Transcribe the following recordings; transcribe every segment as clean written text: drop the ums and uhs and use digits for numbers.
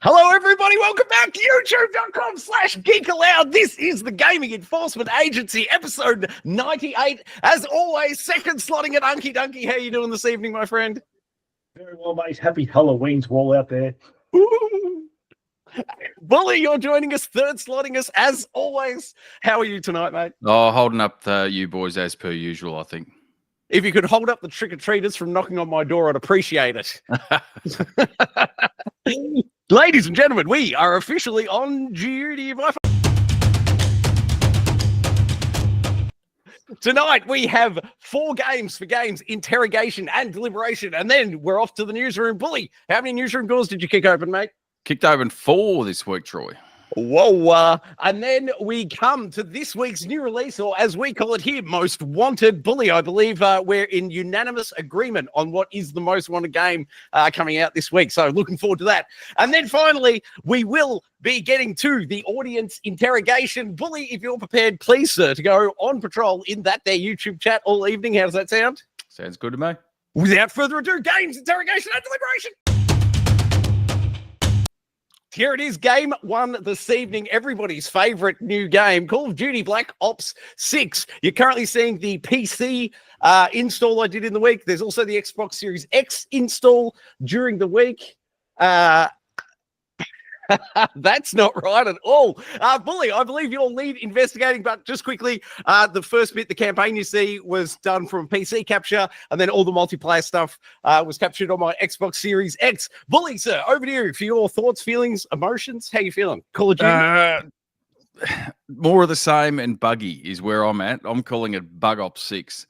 Hello, everybody. Welcome back to youtube.com/Geek Aloud. This is the Gaming Enforcement Agency, episode 98. As always, second slotting at Unky Dunky. How you doing this evening, my friend? Very well, mate. Happy Halloween to all out there. Ooh. Bully, you're joining us, third slotting us, as always. How are you tonight, mate? Oh, holding up you boys as per usual, I think. If you could hold up the trick-or-treaters from knocking on my door, I'd appreciate it. Ladies and gentlemen, we are officially on G.E.A. Tonight, we have 4 games for games, interrogation and deliberation, and then we're off to the newsroom. Bully, how many newsroom doors did you kick open, mate? Kicked open 4 this week, Troy. Whoa, and then we come to this week's new release, or as we call it here, Most Wanted. Bully, I believe we're in unanimous agreement on what is the most wanted game coming out this week, so looking forward to that. And then finally, we will be getting to the audience interrogation. Bully, if you're prepared, please, sir, to go on patrol in that there YouTube chat all evening. How does that sound? Sounds good to me. Without further ado, games, interrogation, and deliberation. Here it is, game 1 this evening, everybody's favorite new game, Call of Duty Black Ops 6. You're currently seeing the PC install I did in the week. There's also the Xbox Series X install during the week. That's not right at all. Bully, I believe you're lead investigating, but just quickly, the first bit, the campaign you see was done from PC capture, and then all the multiplayer stuff was captured on my Xbox Series X. Bully, sir, over to you for your thoughts, feelings, emotions. How you feeling? Call of Duty? More of the same and buggy is where I'm at. I'm calling it Bug Ops 6.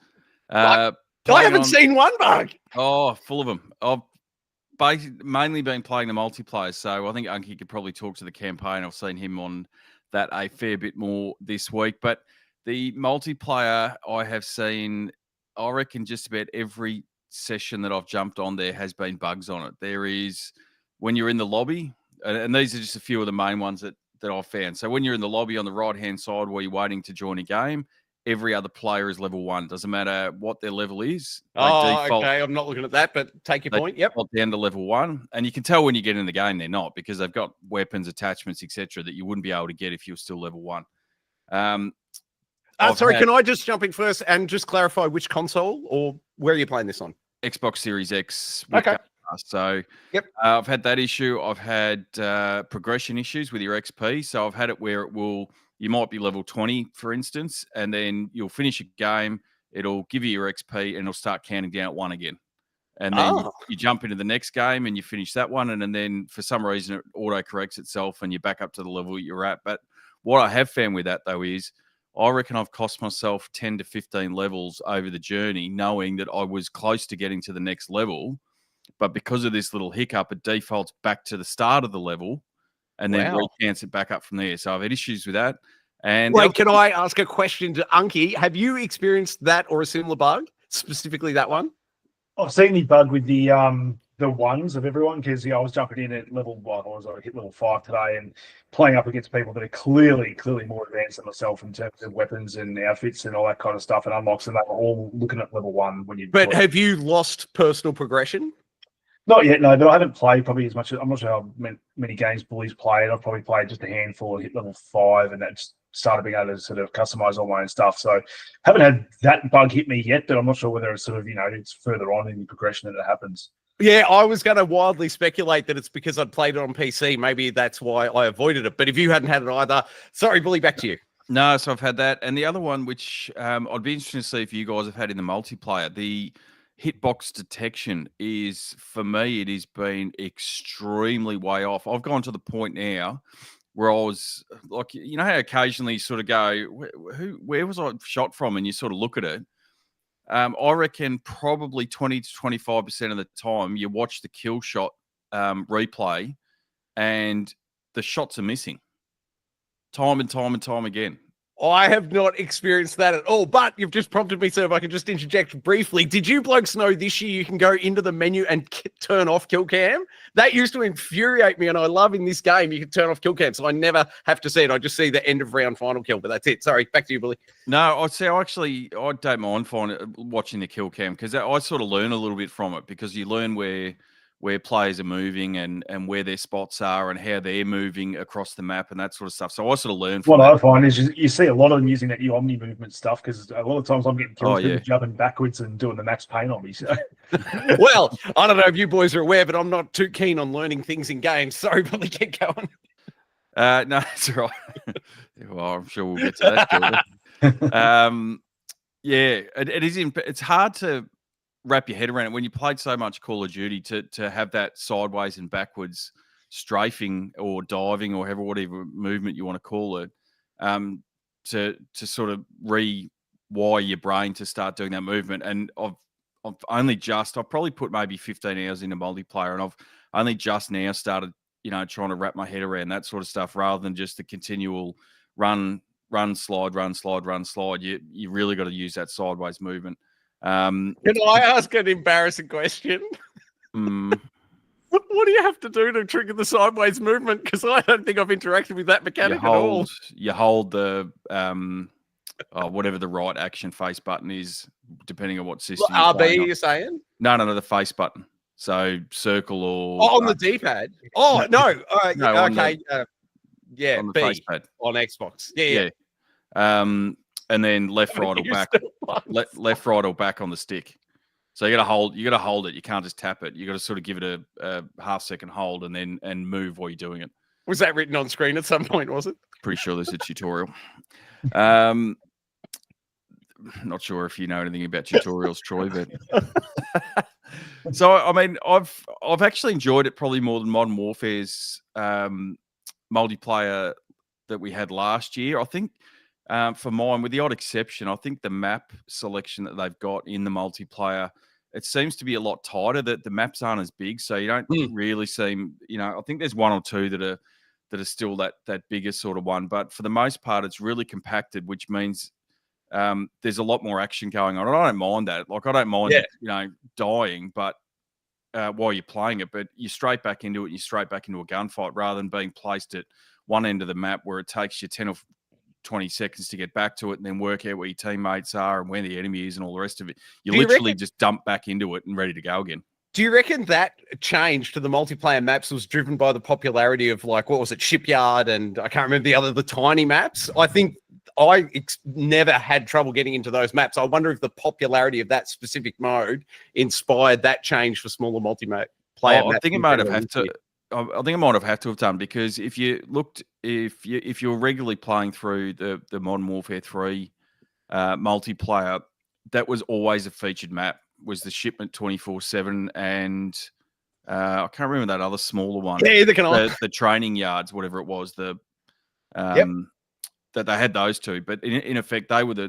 I haven't seen one bug. Oh, full of them. I've mainly been playing the multiplayer, so I think Unky could probably talk to the campaign. I've seen him on that a fair bit more this week, but the multiplayer I have seen, I reckon just about every session that I've jumped on there has been bugs on it. There is, when you're in the lobby, and these are just a few of the main ones that I've found. So when you're in the lobby on the right-hand side where you're waiting to join a game, every other player is level 1. Doesn't matter what their level is. Okay. I'm not looking at that, but take your point. Yep. Down to level 1. And you can tell when you get in the game they're not, because they've got weapons, attachments, etc. that you wouldn't be able to get if you were still level 1. Sorry, can I just jump in first and just clarify which console or where are you playing this on? Xbox Series X. Okay. So yep. I've had that issue. I've had progression issues with your XP. So I've had it where you might be level 20, for instance, and then you'll finish a game, it'll give you your XP, and it'll start counting down at 1 again. And then you jump into the next game, and you finish that one, and then for some reason it auto-corrects itself, and you're back up to the level you're at. But what I have found with that, though, is I reckon I've cost myself 10 to 15 levels over the journey, knowing that I was close to getting to the next level, but because of this little hiccup, it defaults back to the start of the level, and then recounts it back up from there. So I've had issues with that. And wait, can I ask a question to Unky? Have you experienced that or a similar bug, specifically that one? I've seen the bug with the ones of everyone, because I was jumping in at level 1. I hit level 5 today, and playing up against people that are clearly more advanced than myself in terms of weapons and outfits and all that kind of stuff, and unlocks, and they were all looking at level 1 when you. But have you lost personal progression? Not yet, no, but I haven't played probably as much. I'm not sure how many games Bully's played. I've probably played just a handful and hit level 5, and that's started being able to sort of customize all my own stuff. So haven't had that bug hit me yet, but I'm not sure whether it's sort of, it's further on in the progression that it happens. Yeah, I was going to wildly speculate that it's because I'd played it on PC. Maybe that's why I avoided it. But if you hadn't had it either, sorry, Bully, back to you. No, so I've had that. And the other one, which I'd be interested to see if you guys have had in the multiplayer, the hitbox detection is, for me, it has been extremely way off. I've gone to the point now where I was like, how occasionally you sort of go, where was I shot from? And you sort of look at it. I reckon probably 20 to 25% of the time you watch the kill shot replay and the shots are missing time and time again. I have not experienced that at all, but you've just prompted me, so if I can just interject briefly. Did you blokes know this year you can go into the menu and turn off kill cam? That used to infuriate me, and I love in this game you can turn off kill cam, so I never have to see it. I just see the end of round final kill, but that's it. Sorry, back to you, Bully. No, I don't mind watching the kill cam, because I sort of learn a little bit from it, because you learn where where players are moving and where their spots are and how they're moving across the map and that sort of stuff. So I sort of learned from what that. I find is you see a lot of them using that new Omni movement stuff, because a lot of times I'm getting kills because jumping backwards and doing the max pain on me. So. Well, I don't know if you boys are aware, but I'm not too keen on learning things in games. Sorry, but get going. No, it's all right. Well, I'm sure we'll get to that shortly. Yeah, it is. It's hard to wrap your head around it when you played so much Call of Duty to have that sideways and backwards strafing or diving or whatever movement you want to call it, to sort of rewire your brain to start doing that movement. And I've probably put maybe 15 hours into multiplayer, and I've only just now started, trying to wrap my head around that sort of stuff rather than just the continual run, slide, run, slide, run, slide. You really got to use that sideways movement. Can I ask an embarrassing question? What do you have to do to trigger the sideways movement? Because I don't think I've interacted with that mechanic at all. You hold the whatever the right action face button is, depending on what system. RB, you're saying? No, the face button. So circle or on the D-pad. Oh no, no, okay, on the B face pad on Xbox. Yeah. And then left, right, or back. Left, right, or back on the stick. So you got to hold it. You can't just tap it. You got to sort of give it a half-second hold and move while you're doing it. Was that written on screen at some point? Was it? Pretty sure there's a tutorial. Not sure if you know anything about tutorials, Troy, but so I mean, I've actually enjoyed it probably more than Modern Warfare's multiplayer that we had last year. I think. For mine, with the odd exception, I think the map selection that they've got in the multiplayer, it seems to be a lot tighter. That the maps aren't as big, so you don't really seem. I think there's one or two that are still that bigger sort of one, but for the most part, it's really compacted, which means there's a lot more action going on. And I don't mind that. Like I don't mind, dying, but while you're playing it, but you're straight back into it. And you're straight back into a gunfight rather than being placed at one end of the map where it takes you 10 or 20 seconds to get back to it and then work out where your teammates are and where the enemy is and all the rest of it. You literally just dump back into it and ready to go again. Do you reckon that change to the multiplayer maps was driven by the popularity of, like, what was it, Shipyard, and I can't remember the tiny maps? I think I never had trouble getting into those maps. I wonder if the popularity of that specific mode inspired that change for smaller multiplayer maps. I think it might have had to. I think it might have had to have done, because if you looked, if you're regularly playing through the Modern Warfare 3 multiplayer, that was always a featured map, was the Shipment 24/7, and I can't remember that other smaller one. Yeah, the training yards, whatever it was, that they had those two, but in effect they were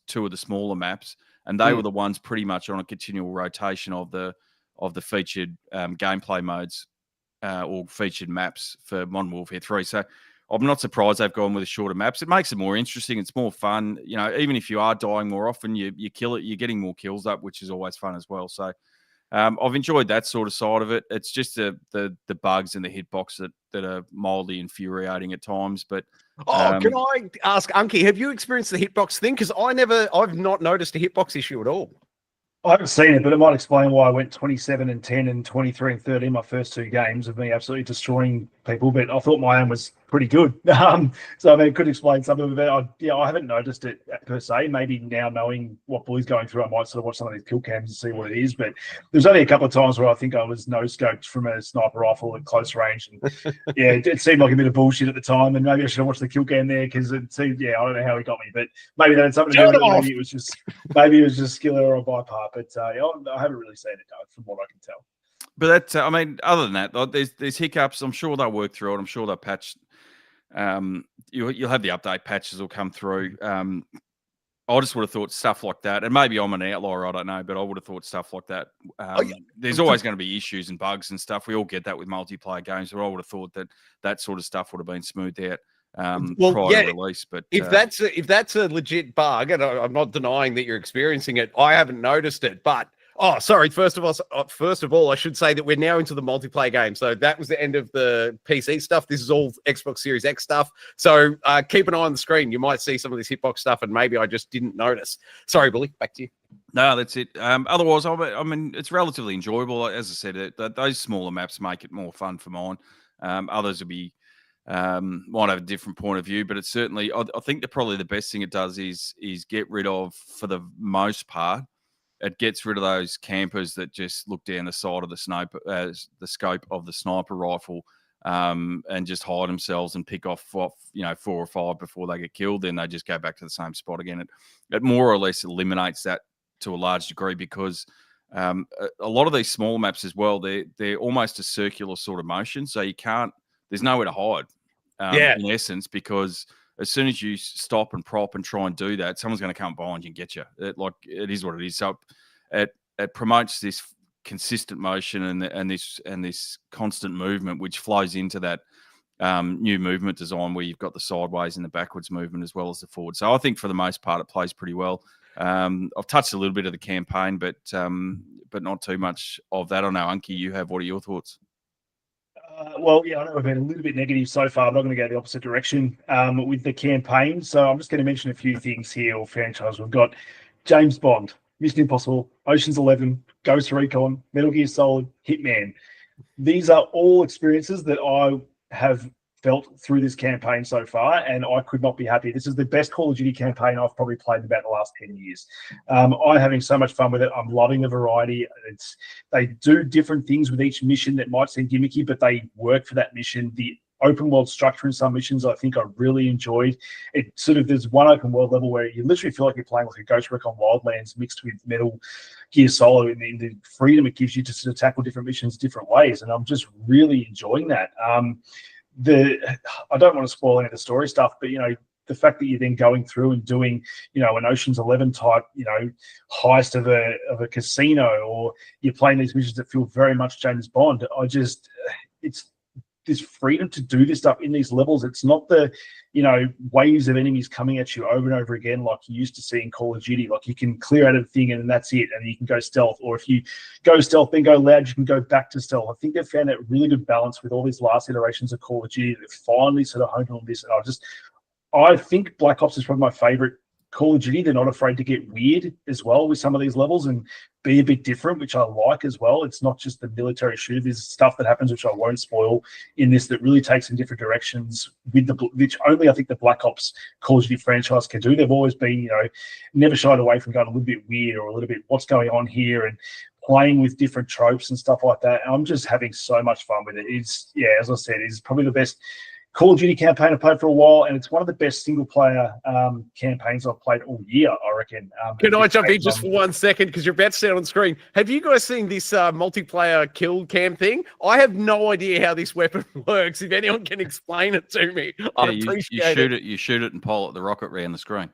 two of the smaller maps, and they were the ones pretty much on a continual rotation of the featured gameplay modes. Or featured maps for Modern Warfare 3. So I'm not surprised they've gone with the shorter maps. It makes it more interesting. It's more fun. Even if you are dying more often, you kill it, you're getting more kills up, which is always fun as well. So I've enjoyed that sort of side of it. It's just the bugs and the hitbox that are mildly infuriating at times. But can I ask, Unky, have you experienced the hitbox thing? Because I've not noticed a hitbox issue at all. I haven't seen it, but it might explain why I went 27-10 and 23-13 my first two games of me absolutely destroying people. But I thought my aim was pretty good. So I mean, it could explain some of it. I haven't noticed it per se. Maybe now knowing what Bully's going through, I might sort of watch some of these kill cams and see what it is. But there's only a couple of times where I think I was no-scoped from a sniper rifle at close range. And it seemed like a bit of bullshit at the time. And maybe I should have watched the kill cam there, because it seemed, I don't know how he got me. But maybe that had something to do with it. Maybe it was just skill error on my part. But I haven't really seen it, from what I can tell. But that, I mean, other than that, there's hiccups. I'm sure they'll work through it. I'm sure they'll patch. You'll have the update patches will come through. I just would have thought stuff like that, and maybe I'm an outlier, I don't know, but I would have thought stuff like that. There's always going to be issues and bugs and stuff. We all get that with multiplayer games, but I would have thought that sort of stuff would have been smoothed out prior to release. But if that's a legit bug, and I'm not denying that you're experiencing it, I haven't noticed it, but Oh, sorry. First of all, I should say that we're now into the multiplayer game. So that was the end of the PC stuff. This is all Xbox Series X stuff. So keep an eye on the screen. You might see some of this hitbox stuff, and maybe I just didn't notice. Sorry, Bully. Back to you. No, that's it. Otherwise, I mean, it's relatively enjoyable. As I said, those smaller maps make it more fun for mine. Others will be might have a different point of view, but it's certainly. I think that probably the best thing it does is get rid of, for the most part, it gets rid of those campers that just look down the side of the scope of the sniper rifle, and just hide themselves and pick off 4 or 5 before they get killed. Then they just go back to the same spot again. It more or less eliminates that to a large degree, because a lot of these small maps as well, they're almost a circular sort of motion, so there's nowhere to hide, in essence, because as soon as you stop and prop and try and do that, someone's going to come behind you and get you. It is what it is. So it promotes this consistent motion and this constant movement, which flows into that new movement design where you've got the sideways and the backwards movement as well as the forward. So I think for the most part it plays pretty well. I've touched a little bit of the campaign, but not too much of that. I know, Unky, you have. What are your thoughts? Well, yeah, I know I've been a little bit negative so far. I'm not going to go the opposite direction with the campaign. So I'm just going to mention a few things here, or franchise. We've got James Bond, Mission Impossible, Ocean's 11, Ghost Recon, Metal Gear Solid, Hitman. These are all experiences that I have felt through this campaign so far, and I could not be happy. This is the best Call of Duty campaign I've probably played in about the last 10 years. I'm having so much fun with it. I'm loving the variety. They do different things with each mission that might seem gimmicky, but they work for that mission. The open world structure in some missions I think I really enjoyed. There's one open world level where you literally feel like you're playing like a Ghost Recon Wildlands mixed with Metal Gear Solid, in the freedom it gives you to sort of tackle different missions different ways, and I'm just really enjoying that. I don't want to spoil any of the story stuff, but the fact that you're then going through and doing an Ocean's 11 type heist of a casino, or you're playing these missions that feel very much James Bond. It's this freedom to do this stuff in these levels. It's not the waves of enemies coming at you over and over again like you used to see in Call of Duty. Like, you can clear out everything and that's it, and you can go stealth, or if you go stealth then go loud, you can go back to stealth. I think they've found that really good balance with all these last iterations of Call of Duty. They've finally sort of honed on this, and I think Black Ops is probably my favorite Call of Duty. They're not afraid to get weird as well with some of these levels and be a bit different, which I like as well. It's not just the military shooter. There's stuff that happens, which I won't spoil, in this that really takes in different directions, which only I think the Black Ops Call of Duty franchise can do. They've always been, never shied away from going a little bit weird, or a little bit what's going on here, and playing with different tropes and stuff like that. And I'm just having so much fun with it. As I said, it's probably the best Call of Duty campaign I've played for a while, and it's one of the best single-player campaigns I've played all year, I reckon. Can I jump in just for 1 second, because you're about to see it on screen? Have you guys seen this multiplayer kill cam thing? I have no idea how this weapon works. If anyone can explain it to me, I'd appreciate it. You shoot it and pilot the rocket around the screen.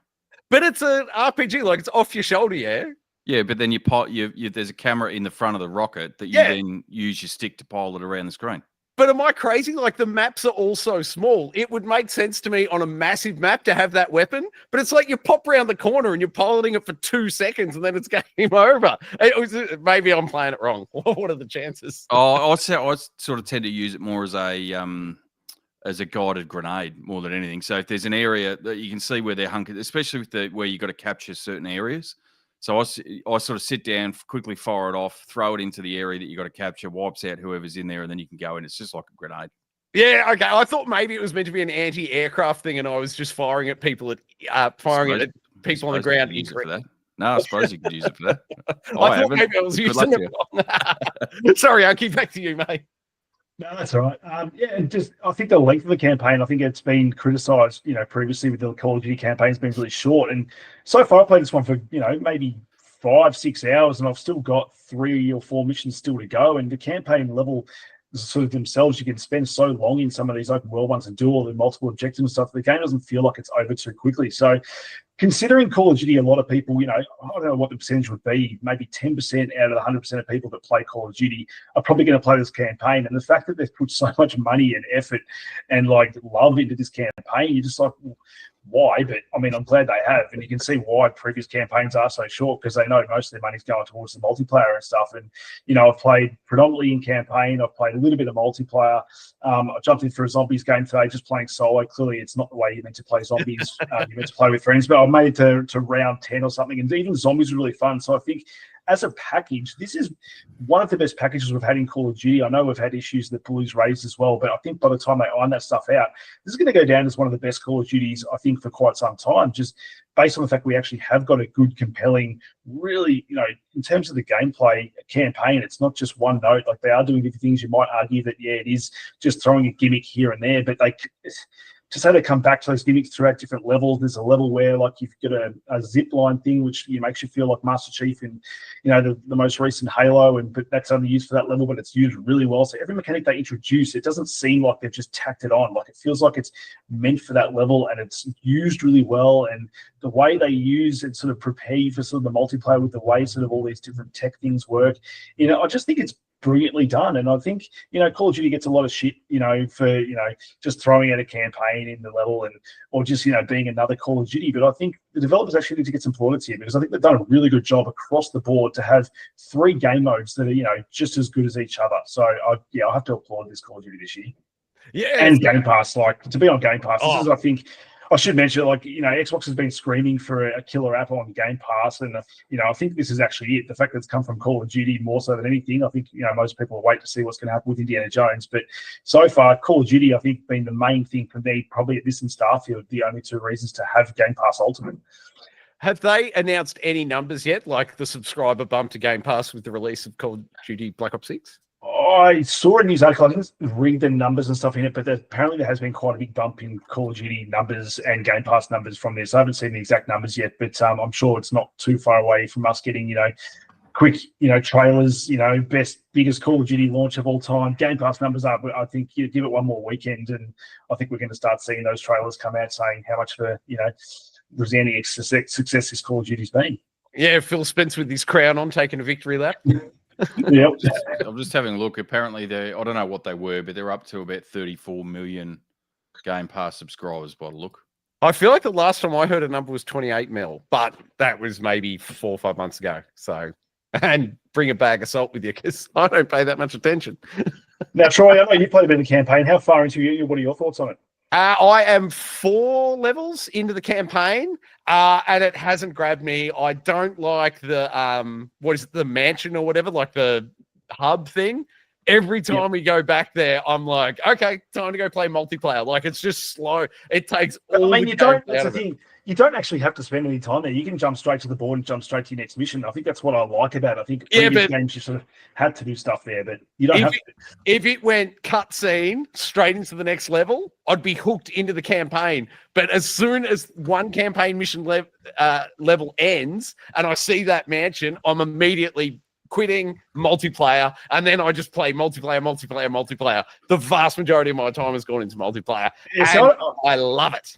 But it's an RPG, like it's off your shoulder, yeah? Yeah, but then there's a camera in the front of the rocket that you then use your stick to pilot around the screen. But am I crazy? Like, the maps are all so small. It would make sense to me on a massive map to have that weapon, but it's like you pop around the corner and you're piloting it for 2 seconds and then it's game over. Maybe I'm playing it wrong. What are the chances? I sort of tend to use it more as a guided grenade more than anything. So if there's an area that you can see where they're hunkered, especially with where you got to capture certain areas. So I sort of sit down, quickly fire it off, throw it into the area that you got to capture, wipes out whoever's in there, and then you can go in. It's just like a grenade. Yeah, okay. I thought maybe it was meant to be an anti-aircraft thing, and I was just firing at people at people on the ground. Use it for that. No, I suppose you could use it for that. I thought maybe I was using it. Sorry, I'll keep back to you, mate. No, that's all right. I think the length of the campaign, I think it's been criticised, previously with the Call of Duty campaign, has been really short. And so far, I played this one for, maybe 5-6 hours, and I've still got 3 or 4 missions still to go. And the campaign level, sort of themselves, you can spend so long in some of these open world ones and do all the multiple objectives and stuff. The game doesn't feel like it's over too quickly. So, considering Call of Duty, a lot of people, I don't know what the percentage would be, maybe 10% out of the 100% of people that play Call of Duty are probably going to play this campaign. And the fact that they've put so much money and effort and love into this campaign, you're just like, why, but I mean, I'm glad they have, and you can see why previous campaigns are so short, because they know most of their money's going towards the multiplayer and stuff. And I've played predominantly in campaign. I've played a little bit of multiplayer. I jumped in for a zombies game today, just playing solo. Clearly, it's not the way you're meant to play zombies. You're meant to play with friends, but I made it to round 10 or something, and even zombies are really fun. So I think, as a package, this is one of the best packages we've had in Call of Duty. I know we've had issues that Bullies raised as well, but I think by the time they iron that stuff out, this is going to go down as one of the best Call of Duties, I think, for quite some time, just based on the fact we actually have got a good, compelling, really, in terms of the gameplay campaign, it's not just one note. Like, they are doing different things. You might argue that, yeah, it is just throwing a gimmick here and there, but to say they come back to those gimmicks throughout different levels. There's a level where, like, you've got a zip line thing, which makes you feel like Master Chief in, the most recent Halo, but that's only used for that level, but it's used really well. So every mechanic they introduce, it doesn't seem like they've just tacked it on. Like, it feels like it's meant for that level, and it's used really well. And the way they use and sort of prepare you for sort of the multiplayer with the way sort of all these different tech things work, I just think it's brilliantly done. And I think, Call of Duty gets a lot of shit, for, just throwing out a campaign in the level or just, being another Call of Duty. But I think the developers actually need to get some plaudits here, because I think they've done a really good job across the board to have 3 game modes that are, just as good as each other. So I have to applaud this Call of Duty this year. Yeah. And Game Pass, to be on Game Pass, this is, I think, I should mention, Xbox has been screaming for a killer app on Game Pass, and I think this is actually it. The fact that it's come from Call of Duty more so than anything. I think most people will wait to see what's going to happen with Indiana Jones, but so far, Call of Duty, I think, been the main thing for me, probably at this and Starfield, the only 2 reasons to have Game Pass Ultimate. Have they announced any numbers yet, like the subscriber bump to Game Pass with the release of Call of Duty Black Ops 6? I saw a news article. I didn't read the numbers and stuff in it, but apparently there has been quite a big bump in Call of Duty numbers and Game Pass numbers from this. I haven't seen the exact numbers yet, but I'm sure it's not too far away from us getting, quick, trailers, biggest Call of Duty launch of all time. Game Pass numbers are, but I think you give it one more weekend, and I think we're going to start seeing those trailers come out saying how much of a, resounding success this Call of Duty's been. Yeah, Phil Spence with his crown on, taking a victory lap. Yep. I'm just having a look. Apparently, I don't know what they were, but they're up to about 34 million Game Pass subscribers by the look. I feel like the last time I heard a number was 28 mil, but that was maybe 4 or 5 months ago. So, and bring a bag of salt with you, because I don't pay that much attention. Now, Troy, I know you played a bit of the campaign. How far into you? What are your thoughts on it? I am 4 levels into the campaign, and it hasn't grabbed me. I don't like the the mansion or whatever, like the hub thing. Every time we go back there, I'm like, okay, time to go play multiplayer. Like, it's just slow. It takes all the game out that's the of it. thing. You don't actually have to spend any time there. You can jump straight to the board and jump straight to your next mission. I think that's what I like about it. I think previous games you sort of had to do stuff there, but you don't have to. If it went cutscene straight into the next level, I'd be hooked into the campaign. But as soon as one campaign mission level ends and I see that mansion, I'm immediately quitting multiplayer, and then I just play multiplayer. The vast majority of my time has gone into multiplayer. Yeah, and I love it.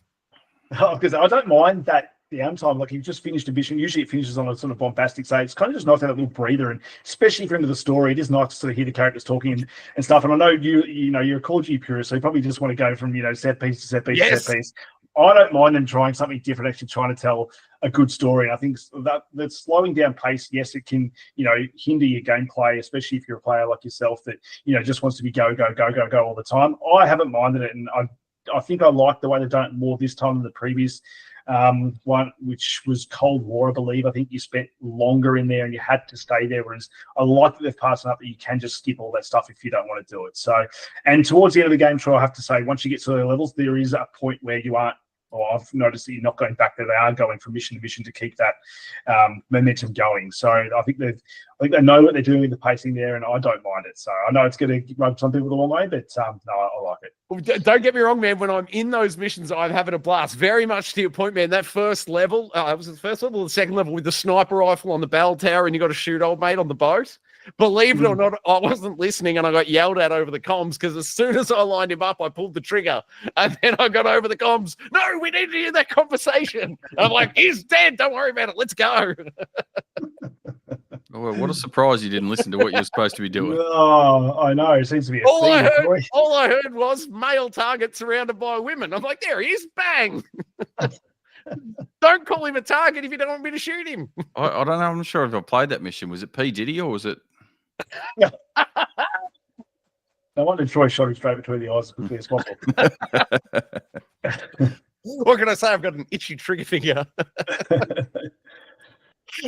Because I don't mind that downtime. Like, you've just finished a mission. Usually it finishes on a sort of bombastic side. It's kind of just nice to have a little breather, and especially if you're into the story, it is nice to sort of hear the characters talking and stuff. And I know you're a Call of Duty purist, so you probably just want to go from set piece to set piece to set piece. I don't mind them trying something different, actually trying to tell a good story. And I think that slowing down pace, yes, it can, hinder your gameplay, especially if you're a player like yourself that, just wants to be go all the time. I haven't minded it, and I think I like the way they've done it more this time than the previous one, which was Cold War, I believe. I think you spent longer in there and you had to stay there, whereas I like that they've passed it up that you can just skip all that stuff if you don't want to do it. So, and towards the end of the game, Troy, I have to say, once you get to the levels, there is a point where you aren't, or I've noticed that you're not going back there. They are going from mission to mission to keep that momentum going. So I think they know what they're doing with the pacing there, and I don't mind it. So I know it's going to rub some people the wrong way, but no, I like it. Well, don't get me wrong, man. When I'm in those missions, I'm having a blast. Very much to your point, man. That first level, was it the first level or the second level with the sniper rifle on the bell tower, and you got to shoot old mate on the boat? Believe it or not, I wasn't listening, and I got yelled at over the comms because as soon as I lined him up, I pulled the trigger, and then I got over the comms. No, we need to hear that conversation. I'm like, he's dead. Don't worry about it. Let's go. Oh, well, what a surprise you didn't listen to what you were supposed to be doing. Oh, I know. It seems to be a all theme. I heard was male target surrounded by women. I'm like, there he is. Bang. Don't call him a target if you don't want me to shoot him. I don't know. I'm not sure if I played that mission. Was it P. Diddy or was it? No wonder Troy shot him straight between the eyes as quickly as possible. What can I say? I've got an itchy trigger finger.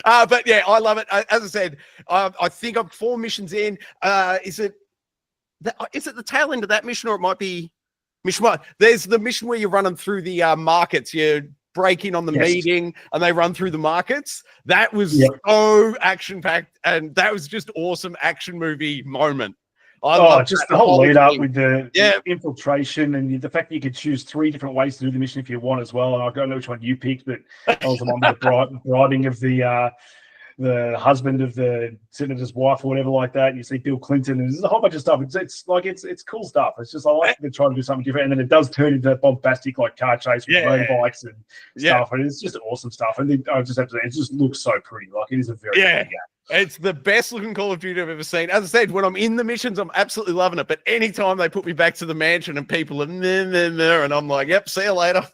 But yeah, I love it. As I said, I think I'm 4 missions in. Is it the tail end of that mission, or it might be mission 1? There's the mission where you're running through the markets. You break in on the meeting and they run through the markets. That was so action-packed, and that was just awesome action movie moment. Just the whole lead up with the infiltration and the fact that you could choose 3 different ways to do the mission if you want as well. And I don't know which one you picked, but I was the one with the bribing of the husband of the senator's wife or whatever like that. And you see Bill Clinton, and there's a whole bunch of stuff. It's cool stuff. It's just I like to try to do something different, and then it does turn into bombastic like car chase with motorbikes and stuff, and it's just awesome stuff. And then I just have to say, it just looks so pretty. Like it is a very pretty game. It's the best looking Call of Duty I've ever seen. As I said, when I'm in the missions, I'm absolutely loving it. But anytime they put me back to the mansion and people are there, and I'm like, yep, see you later.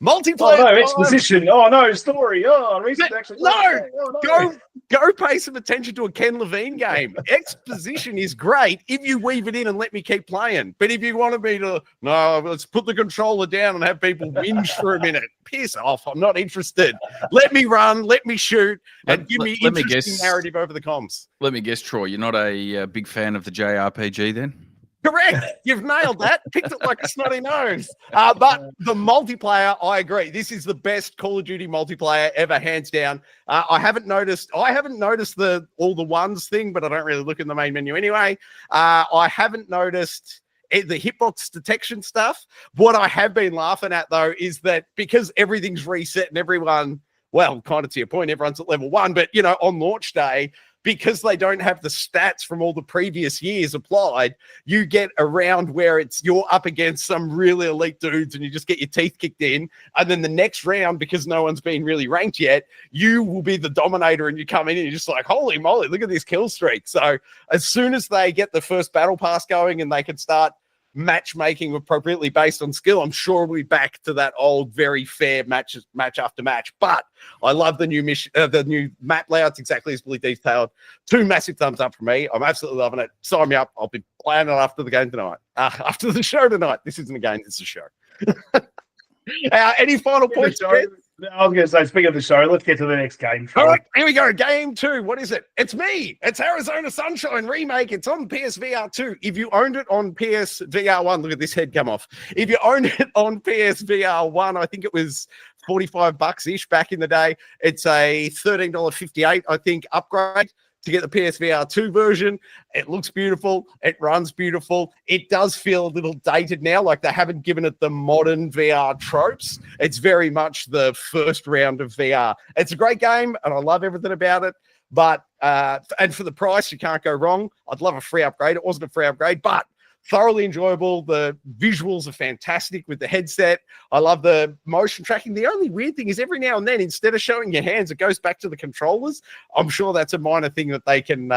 Multiplayer. Oh no, exposition. Oh no, story. Oh, recent actually. Go pay some attention to a Ken Levine game. Exposition is great if you weave it in and let me keep playing. But if you want me to, no, let's put the controller down and have people whinge for a minute. Piss off. I'm not interested. Let me run, let me shoot, and give me interesting narrative over the comms. Let me guess, Troy, you're not a big fan of the JRPG then? Correct. You've nailed that. Picked it like a snotty nose. But the multiplayer, I agree. This is the best Call of Duty multiplayer ever, hands down. I haven't noticed the all the ones thing, but I don't really look in the main menu anyway. I haven't noticed the hitbox detection stuff. What I have been laughing at though is that because everything's reset and everyone, well, kind of to your point, everyone's at level 1, but you know, on launch day, because they don't have the stats from all the previous years applied, you get around where you're up against some really elite dudes and you just get your teeth kicked in. And then the next round, because no one's been really ranked yet, you will be the dominator and you come in and you're just like, holy moly, look at this kill streak. So as soon as they get the first battle pass going and they can start matchmaking appropriately based on skill, I'm sure we'll be back to that old very fair match after match. But I love the new mission, the new map layouts, exactly as Billy detailed. 2 massive thumbs up from me. I'm absolutely loving it. Sign me up. I'll be playing it after the game tonight. After the show tonight. This isn't a game, it's a show. Any final points? I was going to say, speaking of the show, let's get to the next game. All right, here we go. Game 2. What is it? It's me. It's Arizona Sunshine Remake. It's on PSVR 2. If you owned it on PSVR 1, look at this head come off. If you owned it on PSVR 1, I think it was $45-ish back in the day. It's a $13.58, I think, upgrade to get the PSVR 2 version. It looks beautiful. It runs beautiful. It does feel a little dated now, like they haven't given it the modern VR tropes. It's very much the first round of VR. It's a great game, and I love everything about it. But, and for the price, you can't go wrong. I'd love a free upgrade. It wasn't a free upgrade, but thoroughly enjoyable. The visuals are fantastic with the headset. I love the motion tracking. The only weird thing is every now and then, instead of showing your hands, it goes back to the controllers. I'm sure that's a minor thing that they can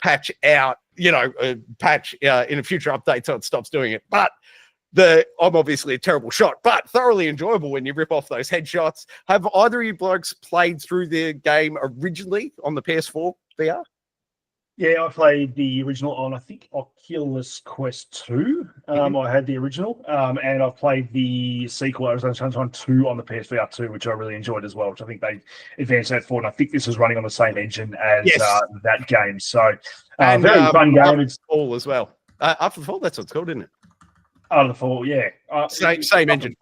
patch out, in a future update so it stops doing it. But I'm obviously a terrible shot, but thoroughly enjoyable when you rip off those headshots. Have either of you blokes played through the game originally on the PS4 VR? Yeah, I played the original on, I think, Oculus Quest 2. I had the original, and I've played the sequel, Arizona Sunshine 2, on the PSVR 2, which I really enjoyed as well, which I think they advanced that forward. And I think this is running on the same engine as that game. So, very fun game. It's Fall as well. After the Fall, that's what it's called, isn't it? After the Fall, yeah. Same engine.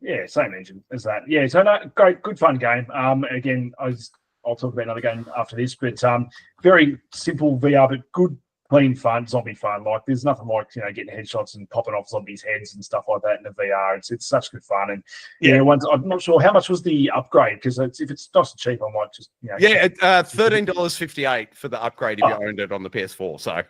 Yeah, same engine as that. Yeah, so no, great, good fun game. Again, I'll talk about another game after this, but very simple VR, but good, clean fun, zombie fun. Like there's nothing like getting headshots and popping off zombies' heads and stuff like that in the VR. It's such good fun, and I'm not sure how much was the upgrade, because if it's not so cheap, I might just $13.58 for the upgrade if you owned it on the PS4. So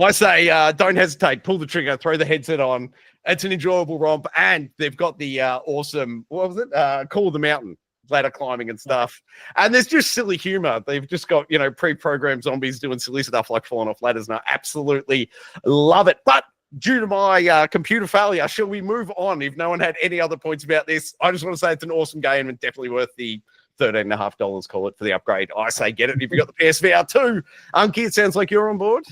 I say don't hesitate, pull the trigger, throw the headset on. It's an enjoyable romp, and they've got the awesome Call of the Mountain. Ladder climbing and stuff, and there's just silly humor. They've just got pre-programmed zombies doing silly stuff like falling off ladders, and I absolutely love it. But due to my computer failure, shall we move on? If no one had any other points about this, I just want to say it's an awesome game and definitely worth the $13.50, call it, for the upgrade. I say get it if you got the PSVR 2. Unky, it sounds like you're on board.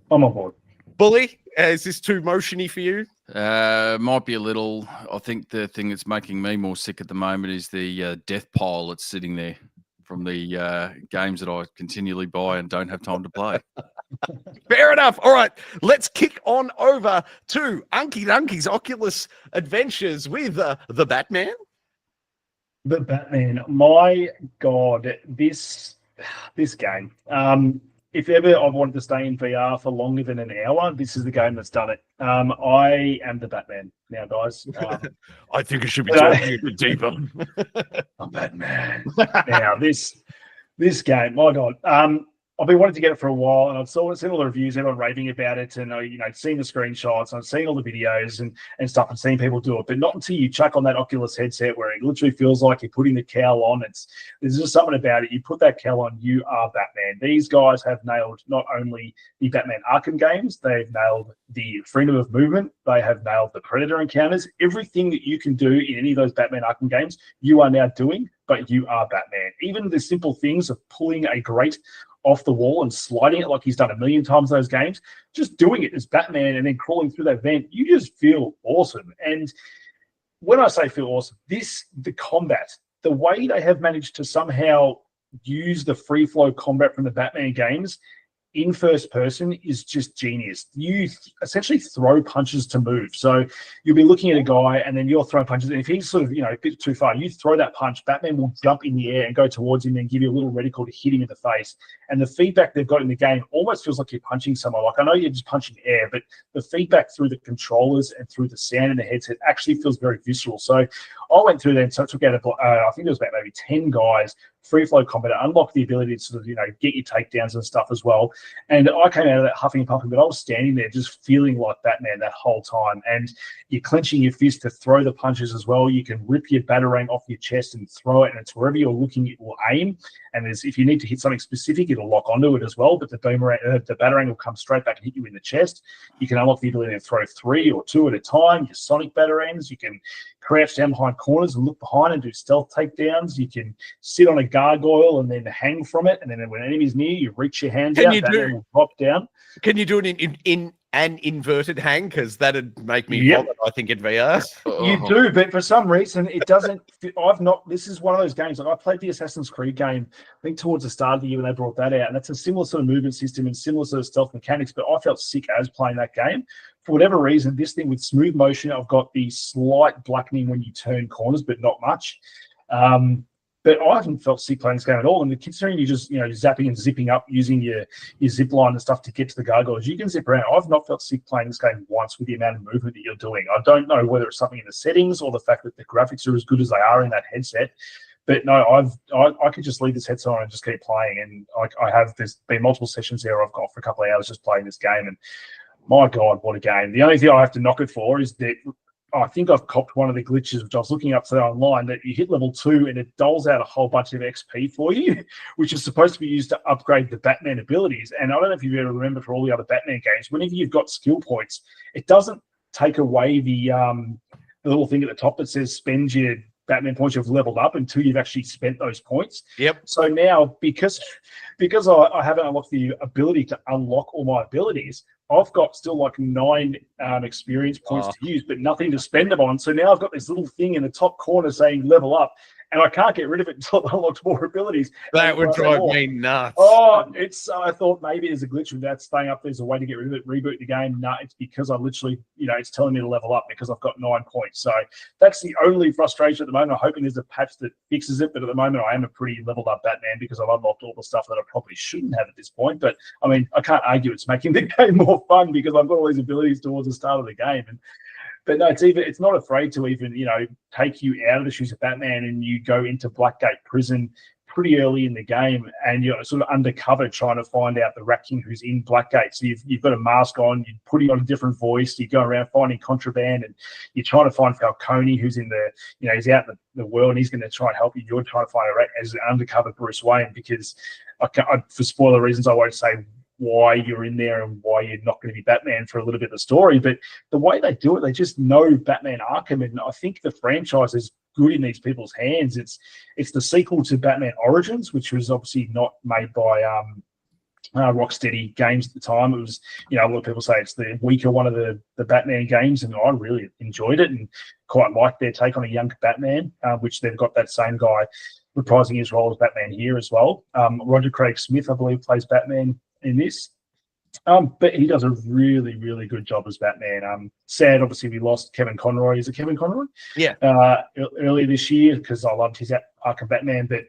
I'm on board. Bully, is this too motiony for you? Might be a little. I think the thing that's making me more sick at the moment is the death pile that's sitting there from the games that I continually buy and don't have time to play. Fair enough. All right, let's kick on over to Unky Dunky's Oculus Adventures with the Batman. The Batman, my God, this game. If ever I wanted to stay in VR for longer than an hour, this is the game that's done it. I am the Batman now, guys. I think it should be talking a bit deeper. I'm Batman. Now, this game, my God. I've been wanting to get it for a while, and I've seen all the reviews, everyone raving about it, and seen the screenshots, and I've seen all the videos and stuff, and seen people do it. But not until you chuck on that Oculus headset, where it literally feels like you're putting the cowl on. There's just something about it. You put that cowl on, you are Batman. These guys have nailed not only the Batman Arkham games, they've nailed the freedom of movement, they have nailed the Predator encounters. Everything that you can do in any of those Batman Arkham games, you are now doing, but you are Batman. Even the simple things of pulling a grate off the wall and sliding it like he's done a million times in those games, just doing it as Batman and then crawling through that vent, you just feel awesome. And when I say feel awesome, the combat, the way they have managed to somehow use the free flow combat from the Batman games in first person is just genius. You essentially throw punches to move. So you'll be looking at a guy and then you're throwing punches. And if he's sort of, a bit too far, you throw that punch, Batman will jump in the air and go towards him and give you a little reticle to hit him in the face. And the feedback they've got in the game almost feels like you're punching someone. Like, I know you're just punching air, but the feedback through the controllers and through the sound in the headset actually feels very visceral. So I went through there and so I took out, I think there was about maybe 10 guys, free flow combat, unlock the ability to sort of, get your takedowns and stuff as well. And I came out of that huffing and puffing, but I was standing there just feeling like Batman that whole time. And you're clenching your fist to throw the punches as well. You can rip your batarang off your chest and throw it, and it's wherever you're looking, it will aim. And if you need to hit something specific, it'll lock onto it as well. But the batarang will come straight back and hit you in the chest. You can unlock the ability to throw 3 or 2 at a time. Your sonic batarangs. You can crouch down behind corners and look behind and do stealth takedowns. You can sit on a gargoyle and then hang from it. And then when enemies near you, reach your hands out. Batman will drop down. Can you do it in an inverted hang? Because that'd make me vomit, I think, in VR. You do, but for some reason it doesn't. This is one of those games. Like, I played the Assassin's Creed game, I think towards the start of the year when they brought that out, and that's a similar sort of movement system and similar sort of stealth mechanics. But I felt sick as playing that game. For whatever reason, this thing with smooth motion, I've got the slight blackening when you turn corners, but not much. But I haven't felt sick playing this game at all. And considering you just, zapping and zipping up using your zip line and stuff to get to the gargoyles, you can zip around. I've not felt sick playing this game once with the amount of movement that you're doing. I don't know whether it's something in the settings or the fact that the graphics are as good as they are in that headset. But no, I could just leave this headset on and just keep playing. And there's been multiple sessions there I've gone for a couple of hours just playing this game. And my God, what a game. The only thing I have to knock it for is that I think I've copped one of the glitches, which I was looking up today online, that you hit level 2 and it doles out a whole bunch of XP for you, which is supposed to be used to upgrade the Batman abilities. And I don't know if you've ever remembered for all the other Batman games, whenever you've got skill points, it doesn't take away the little thing at the top that says spend your Batman points you've leveled up until you've actually spent those points. Yep. So now, because I haven't unlocked the ability to unlock all my abilities, I've got still like 9 experience points to use, but nothing to spend them on. So now I've got this little thing in the top corner saying level up, and I can't get rid of it until I unlock more abilities. That would drive me nuts. I thought maybe there's a glitch with that staying up. There's a way to get rid of it, reboot the game. No, it's because I literally, it's telling me to level up because I've got 9 points. So that's the only frustration at the moment. I'm hoping there's a patch that fixes it, but at the moment I am a pretty leveled up Batman because I've unlocked all the stuff that I probably shouldn't have at this point. But I mean, I can't argue it's making the game more fun because I've got all these abilities towards the start of the game. But no, it's not afraid to even, take you out of the shoes of Batman, and you go into Blackgate Prison pretty early in the game, and you're sort of undercover trying to find out the Rat King who's in Blackgate. So you've got a mask on, you're putting on a different voice, you go around finding contraband, and you're trying to find Falcone who's in the, he's out in the world, and he's going to try and help you. You're trying to find a rat as an undercover Bruce Wayne, because for spoiler reasons, I won't say why you're in there and why you're not going to be Batman for a little bit of the story. But the way they do it, they just know Batman Arkham, and I think the franchise is good in these people's hands. It's the sequel to Batman Origins, which was obviously not made by Rocksteady Games at the time. It was, a lot of people say it's the weaker one of the Batman games, and I really enjoyed it and quite liked their take on a young Batman, which they've got that same guy reprising his role as Batman here as well. Roger Craig Smith, I believe, plays Batman in this. But he does a really, really good job as Batman. Sad, obviously, we lost Kevin Conroy. Is it Kevin Conroy? Yeah. Earlier this year, because I loved his Arkham Batman, but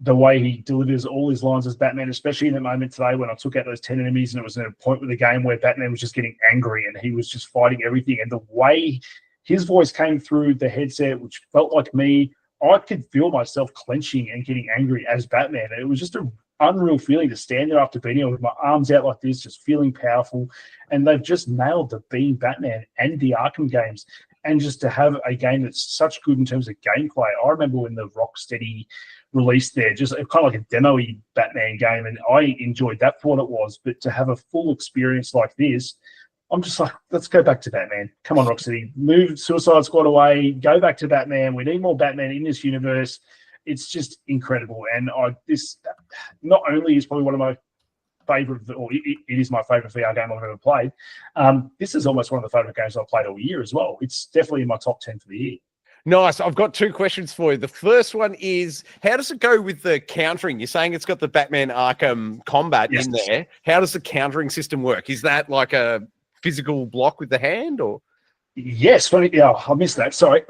the way he delivers all his lines as Batman, especially in the moment today when I took out those 10 enemies and it was at a point with the game where Batman was just getting angry and he was just fighting everything. And the way his voice came through the headset, which felt like me, I could feel myself clenching and getting angry as Batman. It was just an unreal feeling to stand there after beating him with my arms out like this, just feeling powerful. And they've just nailed the being Batman and the Arkham games. And just to have a game that's such good in terms of gameplay. I remember when the Rocksteady released there, just kind of like a demo-y Batman game, and I enjoyed that for what it was. But to have a full experience like this, I'm just like, let's go back to Batman. Come on, Rocksteady. Move Suicide Squad away. Go back to Batman. We need more Batman in this universe. It's just incredible. And this not only is probably one of my favorite, or it is my favorite VR game I've ever played. This is almost one of the favorite games I've played all year as well. It's definitely in my top 10 for the year. Nice. I've got two questions for you. The first one is, how does it go with the countering? You're saying it's got the Batman Arkham combat in there. How does the countering system work? Is that like a physical block with the hand, or? Yes. Funny. Yeah, I missed that. Sorry.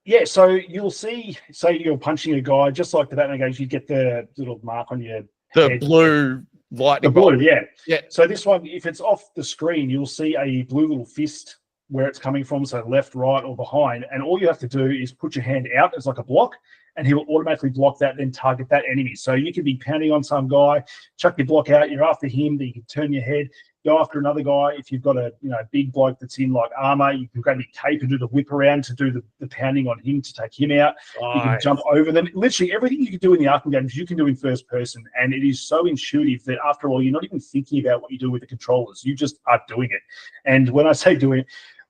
Yeah, so you'll see, say you're punching a guy, just like the Batman games, you get the little mark on your head. Blue lightning. The blue, yeah. Yeah. So this one, if it's off the screen, you'll see a blue little fist where it's coming from, so left, right, or behind. And all you have to do is put your hand out as like a block, and he will automatically block that, then target that enemy. So you can be pounding on some guy, chuck your block out, you're after him, then you can turn your head, go after another guy. If you've got a big bloke that's in like armor, you can grab your cape and do the whip around to do the pounding on him to take him out. Nice. You can jump over them. Literally everything you can do in the Arkham games, you can do in first person. And it is so intuitive that after all, you're not even thinking about what you do with the controllers. You just are doing it. And when I say doing it,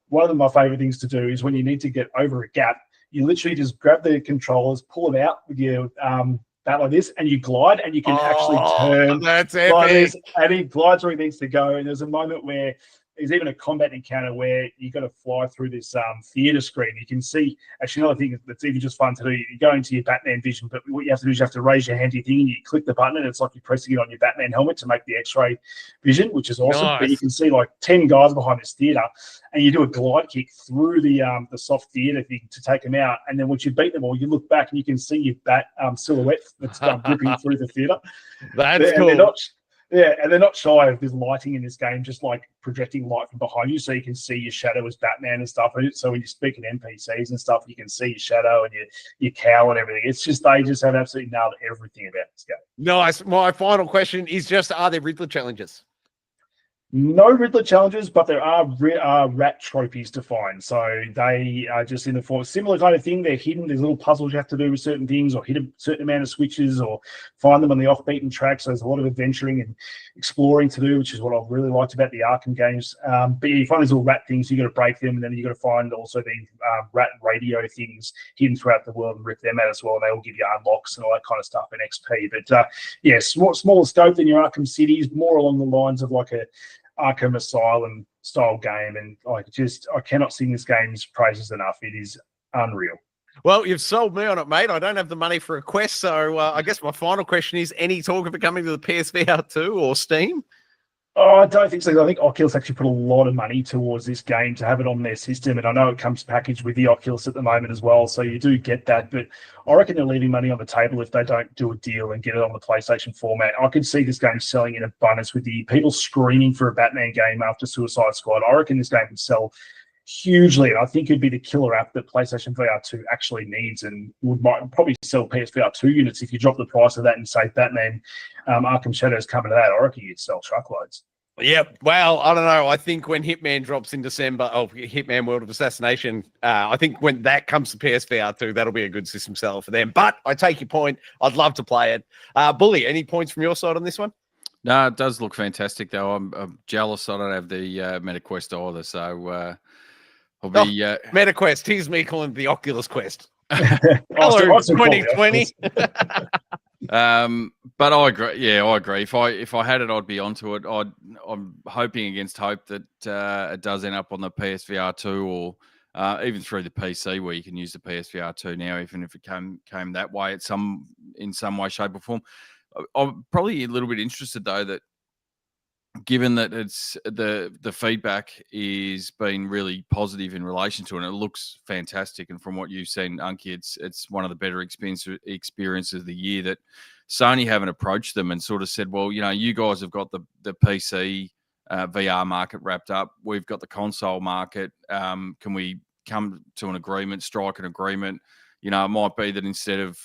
one of my favorite things to do is when you need to get over a gap, you literally just grab the controllers, pull them out with your bat like this, and you glide, and you can actually turn. That's like epic. this, and he glides where he needs to go. And there's a moment where there's even a combat encounter where you got to fly through this theater screen. You can see, actually, another thing that's even just fun to do, you go into your Batman vision, but what you have to do is you have to raise your hand to your thing, and you click the button, and it's like you're pressing it on your Batman helmet to make the X-ray vision, which is awesome. Nice. But you can see like 10 guys behind this theater, and you do a glide kick through the soft theater thing to take them out. And then once you beat them all, you look back and you can see your bat silhouette that's gripping through the theater. That's cool. And they're not shy of this lighting in this game, just like projecting light from behind you so you can see your shadow as Batman and stuff. So when you speak in NPCs and stuff, you can see your shadow and your cowl and everything. It's just, they just have absolutely nailed everything about this game. Nice. My final question is just, are there Riddler challenges? No Riddler challenges, but there are rat trophies to find. So they are just in the form, similar kind of thing. They're hidden. There's little puzzles you have to do with certain things, or hit a certain amount of switches, or find them on the off-beaten track. So there's a lot of adventuring and exploring to do, which is what I've really liked about the Arkham games. But yeah, you find these little rat things, you got to break them, and then you got to find also the rat radio things hidden throughout the world and rip them out as well. And they will give you unlocks and all that kind of stuff in XP. But yeah, smaller scope than your Arkham cities, more along the lines of like a Arkham Asylum style game, and I cannot sing this game's praises enough. It is unreal. Well, you've sold me on it, mate. I don't have the money for a Quest, so I guess my final question is: any talk of it coming to the PSVR 2 or Steam? Oh, I don't think so. I think Oculus actually put a lot of money towards this game to have it on their system, and I know it comes packaged with the Oculus at the moment as well, so you do get that. But I reckon they're leaving money on the table if they don't do a deal and get it on the PlayStation format. I could see this game selling in abundance with the people screaming for a Batman game after Suicide Squad. I reckon this game would sell hugely, and I think it'd be the killer app that PlayStation VR 2 actually needs, and might probably sell PSVR 2 units if you drop the price of that and say Batman Arkham Shadows coming to that. I reckon you'd sell truckloads. Yep. Well, I don't know. I think when Hitman drops in December, Hitman World of Assassination, I think when that comes to PSVR 2, that'll be a good system seller for them. But I take your point. I'd love to play it. Bully, any points from your side on this one? No, it does look fantastic, though. I'm jealous I don't have the MetaQuest either. So I'll be. MetaQuest. Here's me calling it the Oculus Quest. I Hello, still call it 2020. But I agree. Yeah, I agree. If I had it, I'd be onto it. I'm hoping against hope that it does end up on the PSVR 2 or even through the PC, where you can use the PSVR 2 now, even if it came that way in some way, shape, or form. I'm probably a little bit interested, though, that given that it's the feedback is been really positive in relation to it, and it looks fantastic. And from what you've seen, Unky, it's one of the better experiences of the year that Sony haven't approached them and sort of said, well, you guys have got the PC VR market wrapped up. We've got the console market. Can we come to an agreement, strike an agreement? It might be that instead of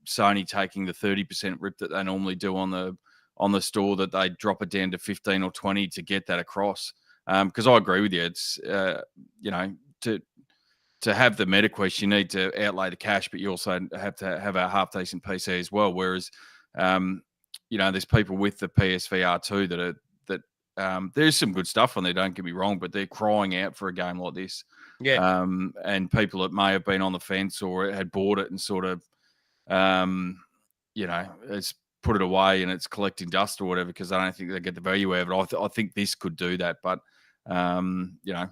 Sony taking the 30% rip that they normally do on the store, that they drop it down to 15 or 20 to get that across. Because I agree with you. It's, to have the MetaQuest, you need to outlay the cash, but you also have to have a half decent PC as well. Whereas, there's people with the PSVR 2 that there's some good stuff on there, don't get me wrong, but they're crying out for a game like this. Yeah. And people that may have been on the fence or had bought it and sort of, it's put it away and it's collecting dust or whatever, because I don't think they get the value out of it. I think this could do that, but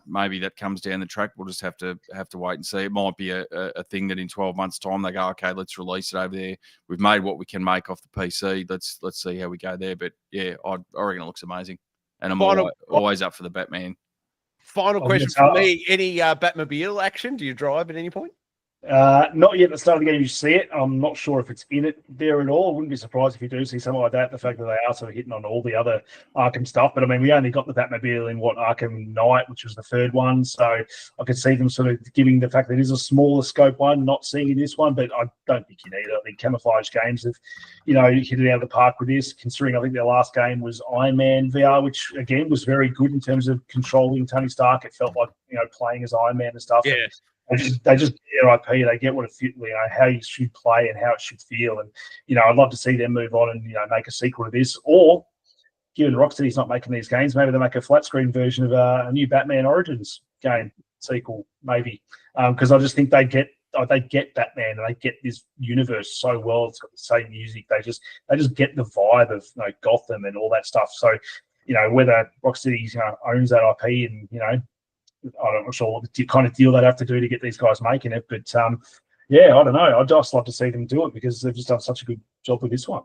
maybe that comes down the track. We'll just have to wait and see. It might be a thing that in 12 months' time they go, okay, let's release it over there. We've made what we can make off the PC. Let's see how we go there. But yeah, I reckon it looks amazing, and I'm always up for the Batman. Final question for me: any Batmobile action? Do you drive at any point? Not yet at the start of the game you see it. I'm not sure if it's in it there at all. I wouldn't be surprised if you do see something like that. The fact that they are sort of hitting on all the other Arkham stuff. But I mean, we only got the Batmobile in Arkham Knight, which was the third one. So I could see them sort of giving the fact that it is a smaller scope one, not seeing in this one. But I don't think you need it. I think Camouflage Games have, hit it out of the park with this, considering I think their last game was Iron Man VR, which again was very good in terms of controlling Tony Stark. It felt like, playing as Iron Man and stuff. Yeah. They just get their IP. They get what it how you should play and how it should feel. And I'd love to see them move on and make a sequel to this. Or, given Rocksteady's not making these games, maybe they make a flat screen version of a new Batman Origins game sequel, maybe. Because I just think they get Batman and they get this universe so well. It's got the same music. They just get the vibe of Gotham and all that stuff. So whether Rocksteady owns that IP and I'm not sure what the kind of deal they'd have to do to get these guys making it, but I don't know. I'd just love to see them do it because they've just done such a good job with this one.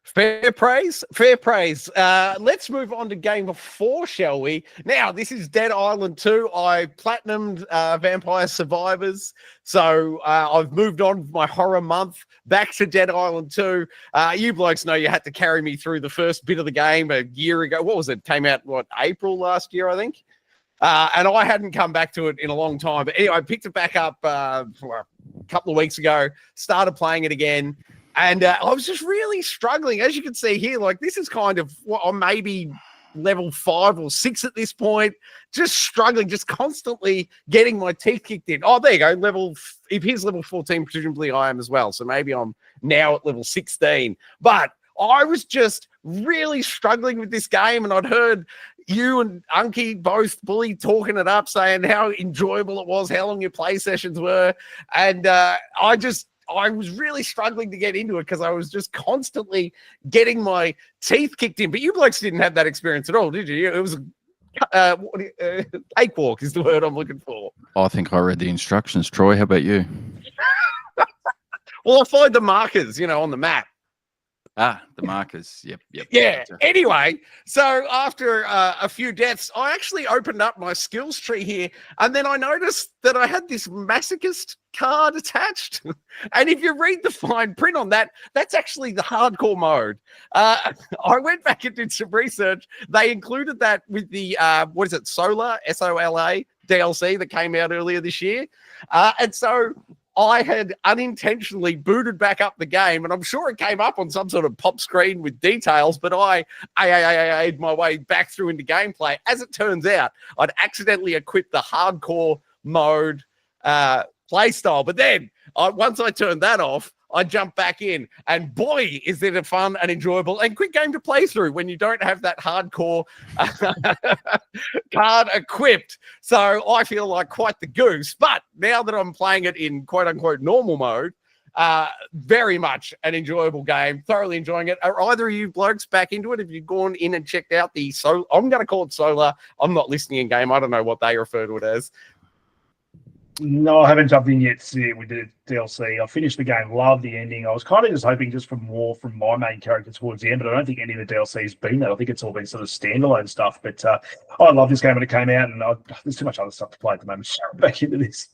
Fair praise. Let's move on to game 4, shall we? Now, this is Dead Island 2. I platinumed Vampire Survivors, so I've moved on with my horror month back to Dead Island 2. You blokes know you had to carry me through the first bit of the game a year ago. What was it? Came out, April last year, I think? And I hadn't come back to it in a long time. But anyway, I picked it back up a couple of weeks ago, started playing it again. And I was just really struggling. As you can see here, this is kind of I'm maybe level 5 or 6 at this point. Just struggling, just constantly getting my teeth kicked in. Oh, there you go. If he's level 14, presumably I am as well. So maybe I'm now at level 16. But I was just really struggling with this game, and I'd heard you and Unky both bully talking it up, saying how enjoyable it was, how long your play sessions were, and I was really struggling to get into it because I was just constantly getting my teeth kicked in. But you blokes didn't have that experience at all, did you? It was cakewalk is the word I'm looking for. I think I read the instructions, Troy. How about you? Well, I followed the markers, on the map. The markers. Yep. Yeah. Anyway, so after a few deaths, I actually opened up my skills tree here, and then I noticed that I had this masochist card attached. And if you read the fine print on that, that's actually the hardcore mode. I went back and did some research. They included that with the Solar, SOLA DLC that came out earlier this year. And so I had unintentionally booted back up the game, and I'm sure it came up on some sort of pop screen with details, but I AAA'd my way back through into gameplay. As it turns out, I'd accidentally equipped the hardcore mode play style, but then once I turned that off, I jump back in, and boy, is it a fun and enjoyable and quick game to play through when you don't have that hardcore card equipped. So I feel like quite the goose. But now that I'm playing it in quote unquote normal mode, very much an enjoyable game, thoroughly enjoying it. Are either of you blokes back into it? Have you gone in and checked out the I'm going to call it Solar. I'm not listening in game. I don't know what they refer to it as. No, I haven't jumped in yet to see it with the DLC. I finished the game, loved the ending. I was kind of just hoping just for more from my main character towards the end, but I don't think any of the DLC has been that. I think it's all been sort of standalone stuff. But I loved this game when it came out, and there's too much other stuff to play at the moment. So I'm back into this.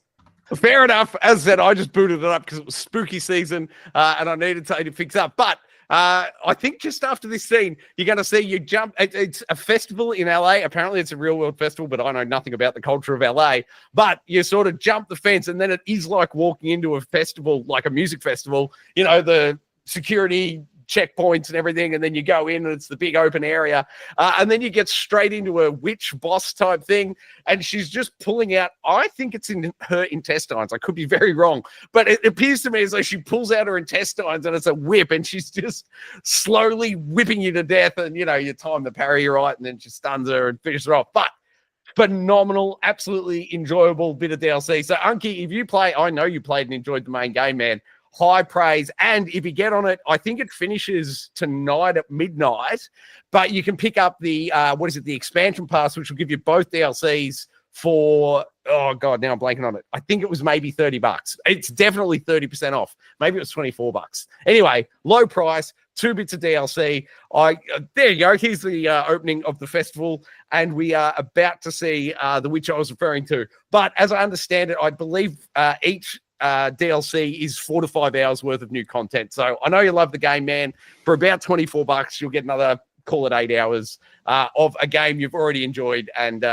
Fair enough. As I said, I just booted it up because it was spooky season and I needed to fix up. But I think just after this scene, you're going to see you jump. It's a festival in LA. Apparently, it's a real world festival, but I know nothing about the culture of LA. But you sort of jump the fence, and then it is like walking into a festival, like a music festival. You know, the security checkpoints and everything, and then you go in and it's the big open area, and then you get straight into a witch boss type thing, and she's just pulling out, I think it's in her intestines, I could be very wrong, but it appears to me as though she pulls out her intestines and it's a whip, and she's just slowly whipping you to death, and you know, you time the parry right, and then she stuns her and finishes her off. But phenomenal, absolutely enjoyable bit of DLC. So Unky, if you play, I know you played and enjoyed the main game, man. High praise. And if you get on it, I think it finishes tonight at midnight, but you can pick up the the expansion pass, which will give you both DLCs for, oh god, now I'm blanking on it. I think it was maybe $30. It's definitely 30% off. Maybe it was $24. Anyway, low price, 2 bits of DLC. There you go. Here's the opening of the festival, and we are about to see the witch I was referring to. But as I understand it, I believe each DLC is 4 to 5 hours worth of new content. So I know you love the game, man. For about $24, you'll get another, call it 8 hours of a game you've already enjoyed. And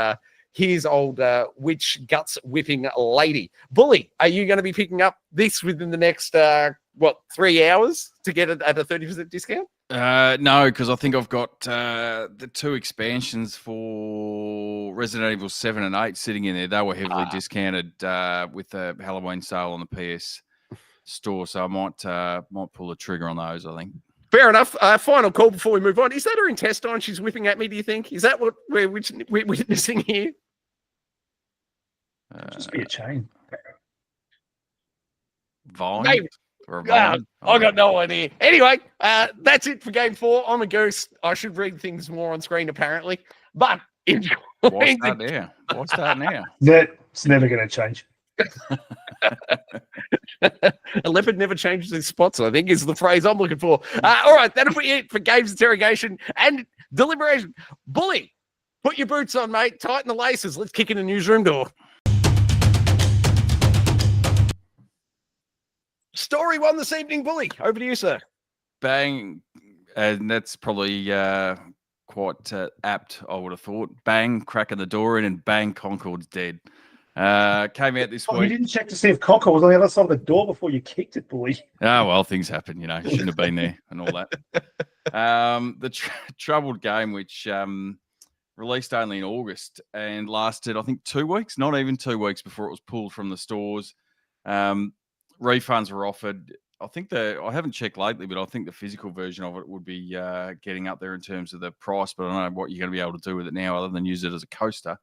here's old witch guts whipping lady. Bully, are you going to be picking up this within the next 3 hours to get it at a 30% discount? No, because I think I've got the 2 expansions for Resident Evil 7 and 8 sitting in there. They were heavily discounted with the Halloween sale on the PS store, so I might pull the trigger on those, I think. Fair enough. Final call before we move on. Is that her intestine she's whipping at me, do you think? Is that what we're witnessing here? Just be a chain. Vine? Maybe. I got no idea. Anyway, that's it for Game 4. I'm a goose. I should read things more on screen, apparently. But what's that now? That's never going to change. A leopard never changes his spots, I think, is the phrase I'm looking for. All right, that'll be it for Games Interrogation and Deliberation. Bully, put your boots on, mate. Tighten the laces. Let's kick in the newsroom door. Story 1 this evening, Bully. Over to you, sir. Bang. And that's probably quite apt, I would have thought. Bang, cracking the door in, and bang, Concord's dead. Came out this week. You didn't check to see if Concord was on the other side of the door before you kicked it, Bully. Oh, well, things happen, you know. Shouldn't have been there and all that. The troubled game, which released only in August and lasted, I think, 2 weeks, not even 2 weeks before it was pulled from the stores. Refunds were offered. I think I haven't checked lately, but I think the physical version of it would be getting up there in terms of the price, but I don't know what you're going to be able to do with it now other than use it as a coaster.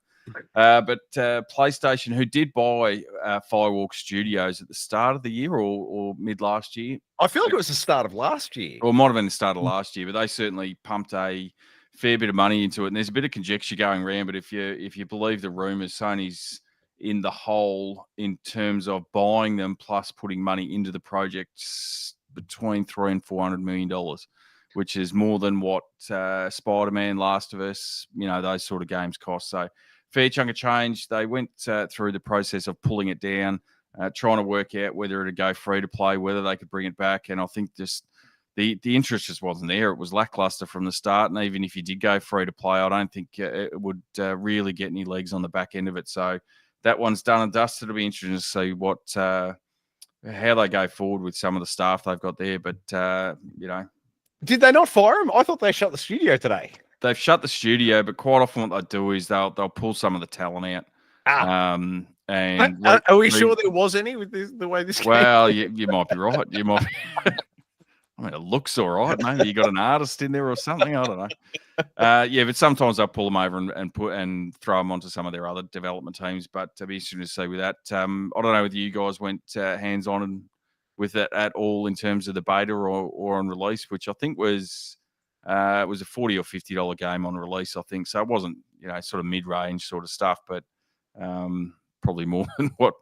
But PlayStation, who did buy Firewalk Studios at the start of the year or mid last year. I feel like it was the start of last year. Or it might have been the start of last year, but they certainly pumped a fair bit of money into it. And there's a bit of conjecture going around, but if you believe the rumours, Sony's in the hole in terms of buying them plus putting money into the projects between $300 and $400 million, which is more than what Spider-Man, Last of Us, those sort of games cost. So fair chunk of change. They went through the process of pulling it down, trying to work out whether it'd go free to play, whether they could bring it back. And I think just the interest just wasn't there. It was lackluster from the start. And even if you did go free to play, I don't think it would really get any legs on the back end of it. So that one's done and dusted. It'll be interesting to see how they go forward with some of the staff they've got there. But, Did they not fire him? I thought they shut the studio today. They've shut the studio, but quite often what they do is they'll pull some of the talent out. And And are we sure there was any with the way this? Well, you might be right. You might. I mean, it looks all right. Maybe you got an artist in there or something. I don't know. Yeah, but sometimes I pull them over and throw them onto some of their other development teams. But it'd be interesting to see with that. I don't know whether you guys went hands on with it at all in terms of the beta or on release, which I think was it was a $40 or $50 game on release. I think so. It wasn't sort of mid range sort of stuff, but probably more than what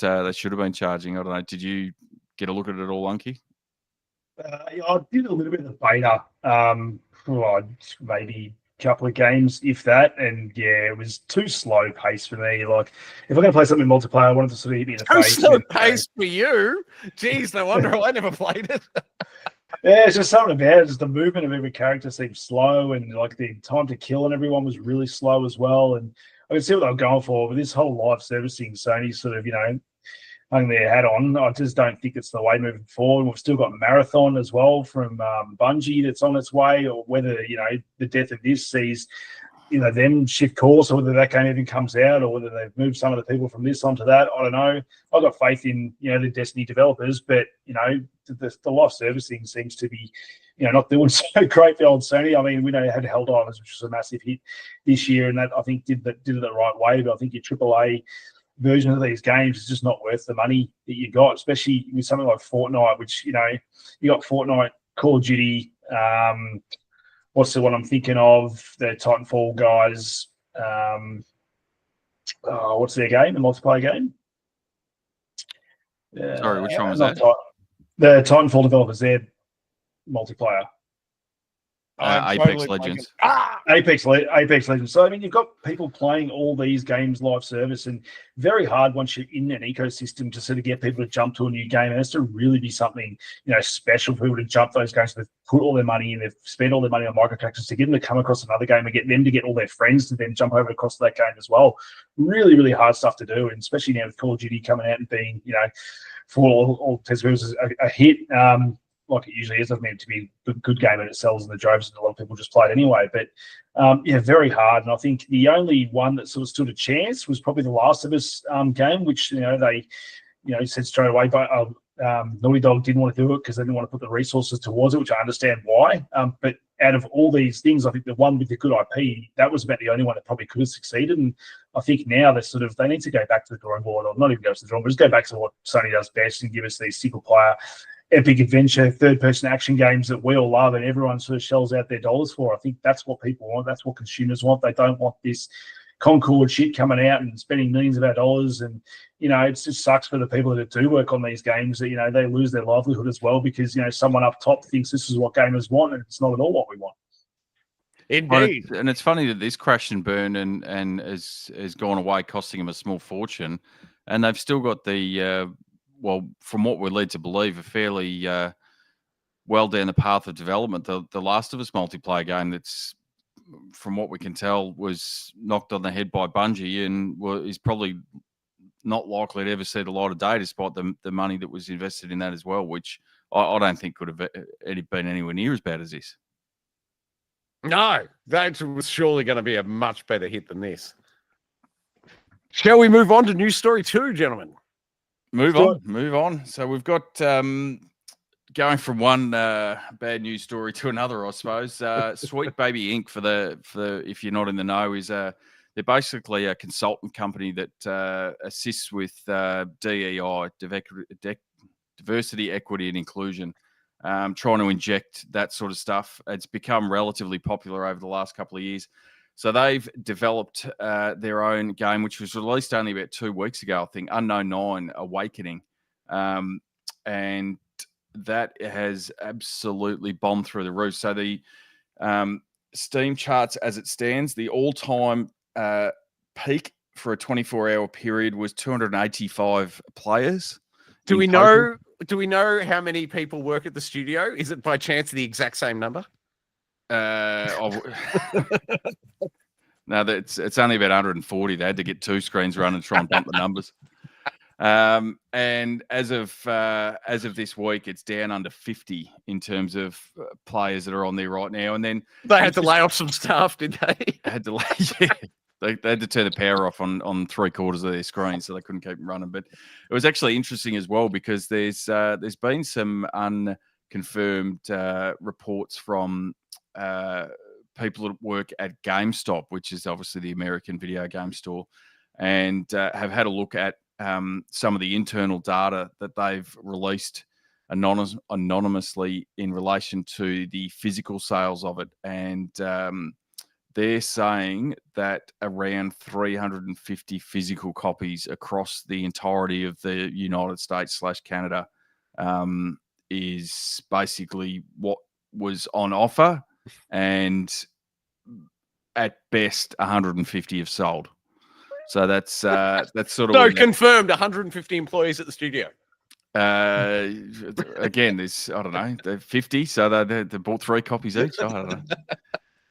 they should have been charging. I don't know. Did you get a look at it all, Unky? I did a little bit of the beta, maybe a couple of games, if that, and yeah, it was too slow pace for me. Like, if I'm going to play something multiplayer, I wanted to sort of hit me in the face. Slow pace for you? Jeez, no wonder I never played it. Yeah, it's just something about it. Just the movement of every character seemed slow, and like the time to kill and everyone was really slow as well. And I can see what they're going for, but this whole live servicing, Sony sort of, hung their hat on. I just don't think it's the way moving forward. We've still got Marathon as well from Bungie that's on its way, or whether, the death of this sees, them shift course, or whether that game even comes out, or whether they've moved some of the people from this onto that. I don't know. I've got faith in, the Destiny developers, but, the live servicing seems to be, not doing so great for old Sony. I mean, we know you had Helldivers, which was a massive hit this year, and that I think did it the right way, but I think your AAA version of these games is just not worth the money that you got, especially with something like Fortnite, which, you got Fortnite, Call of Duty, what's the one I'm thinking of? The Titanfall guys. What's their game? The multiplayer game? Sorry, which one was that? The Titanfall developers, their multiplayer. Apex Legends. Apex Legends. So, I mean, you've got people playing all these games live service, and very hard once you're in an ecosystem to sort of get people to jump to a new game. It has to really be something, special for people to jump those games. They've put all their money in, they've spent all their money on microtransactions to get them to come across another game and get them to get all their friends to then jump over across that game as well. Really, really hard stuff to do, and especially now with Call of Duty coming out and being, for all intents and purposes, a hit. Like it usually is. Doesn't mean to be a good game and it sells in the droves, and a lot of people just play it anyway. But very hard. And I think the only one that sort of stood a chance was probably the Last of Us game, which they said straight away. But Naughty Dog didn't want to do it because they didn't want to put the resources towards it, which I understand why. But out of all these things, I think the one with the good IP, that was about the only one that probably could have succeeded. And I think now they need to go back to the drawing board, or not even go to the drawing board, just go back to what Sony does best and give us these single player epic adventure, third-person action games that we all love and everyone sort of shells out their dollars for. I think that's what people want. That's what consumers want. They don't want this Concord shit coming out and spending millions of our dollars. And, it just sucks for the people that do work on these games that, they lose their livelihood as well because, someone up top thinks this is what gamers want, and it's not at all what we want. Indeed. And it's funny that this crash and burn and has gone away, costing them a small fortune. And they've still got the... from what we're led to believe, a fairly well down the path of development. The Last of Us multiplayer game that's, from what we can tell, was knocked on the head by Bungie and is probably not likely to ever see the light of day despite the money that was invested in that as well, which I don't think could have been anywhere near as bad as this. No, that was surely going to be a much better hit than this. Shall we move on to news story 2, gentlemen? Move on. So we've got going from one bad news story to another, I suppose. Sweet Baby Inc. for if you're not in the know, is they're basically a consultant company that assists with DEI, diversity, equity, and inclusion. Trying to inject that sort of stuff. It's become relatively popular over the last couple of years. So they've developed their own game, which was released only about 2 weeks ago, I think, Unknown 9 Awakening. And that has absolutely bombed through the roof. So the Steam charts as it stands, the all-time peak for a 24-hour period was 285 players. Do we know how many people work at the studio? Is it by chance the exact same number? No, it's only about 140. They had to get 2 screens run and try and bump the numbers. And as of this week, it's down under 50 in terms of players that are on there right now. And then they had to lay off some staff, did they? Had to lay, yeah. They had to turn the power off on 3/4 of their screen, so they couldn't keep them running. But it was actually interesting as well because there's been some unconfirmed reports from people that work at GameStop, which is obviously the American video game store, and have had a look at some of the internal data that they've released anonymously in relation to the physical sales of it. And they're saying that around 350 physical copies across the entirety of the United States / Canada is basically what was on offer, and at best 150 have sold. So that's sort of so confirmed 150 employees at the studio. Again, there's I don't know, they're 50, so they bought 3 copies each. I don't know.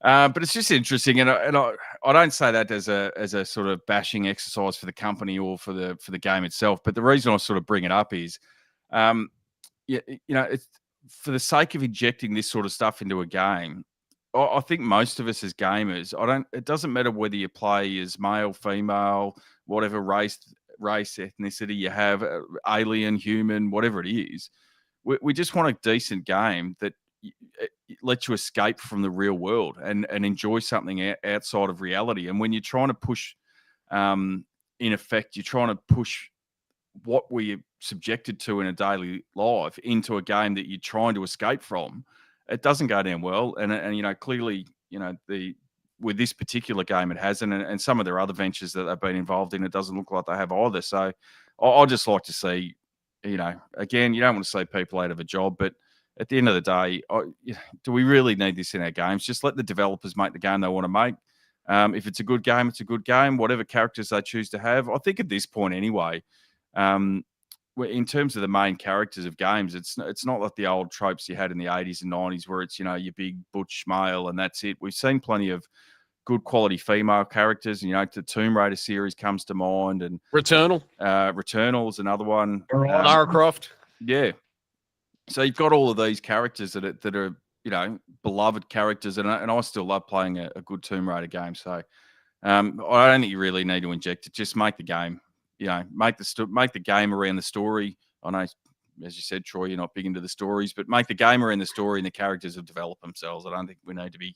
But it's just interesting, and I don't say that as a sort of bashing exercise for the company or for the game itself. But the reason I sort of bring it up is, it's for the sake of injecting this sort of stuff into a game. I think most of us as gamers, it doesn't matter whether you play as male, female, whatever race, ethnicity you have, alien, human, whatever it is. We just want a decent game that lets you escape from the real world and enjoy something outside of reality. And when you're trying to push, in effect, you're trying to push what we're subjected to in a daily life into a game that you're trying to escape from, it doesn't go down well. And clearly, with this particular game, it hasn't. And some of their other ventures that they've been involved in, it doesn't look like they have either. So I just like to see, again, you don't want to see people out of a job, but at the end of the day, do we really need this in our games? Just let the developers make the game they want to make. If it's a good game, it's a good game, whatever characters they choose to have. I think at this point anyway, in terms of the main characters of games, it's not like the old tropes you had in the 80s and 90s where it's, your big butch male and that's it. We've seen plenty of good quality female characters. The Tomb Raider series comes to mind, and Returnal is another one. Lara Croft. Yeah. So you've got all of these characters that are beloved characters, and I still love playing a good Tomb Raider game. So I don't think you really need to inject it. Just make the game. Make the game around the story. I know, as you said, Troy, you're not big into the stories, but make the game around the story and the characters have developed themselves. I don't think we need to be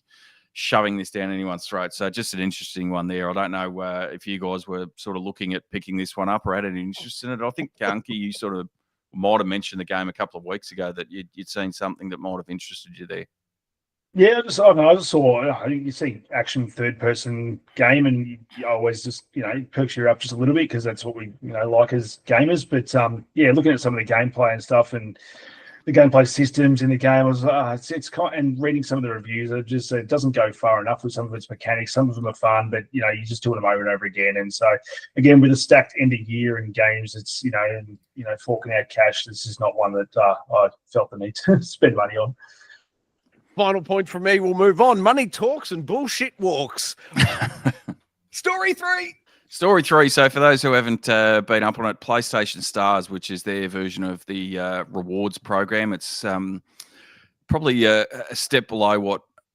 shoving this down anyone's throat. So just an interesting one there. I don't know if you guys were sort of looking at picking this one up or had any interest in it. I think, Gunky, you sort of might have mentioned the game a couple of weeks ago that you'd seen something that might have interested you there. Yeah, I just saw, you see action third-person game, and you always just, perks you up just a little bit because that's what we, like as gamers. But, looking at some of the gameplay and stuff and the gameplay systems in the game, it's kind of, and reading some of the reviews, it doesn't go far enough with some of its mechanics. Some of them are fun, but, you just do them over and over again. And so, again, with a stacked end of year in games, it's, forking out cash, this is not one that I felt the need to spend money on. Final point from me. We'll move on. Money talks and bullshit walks. Story 3. Story 3. So for those who haven't been up on it, PlayStation Stars, which is their version of the rewards program, it's probably a step below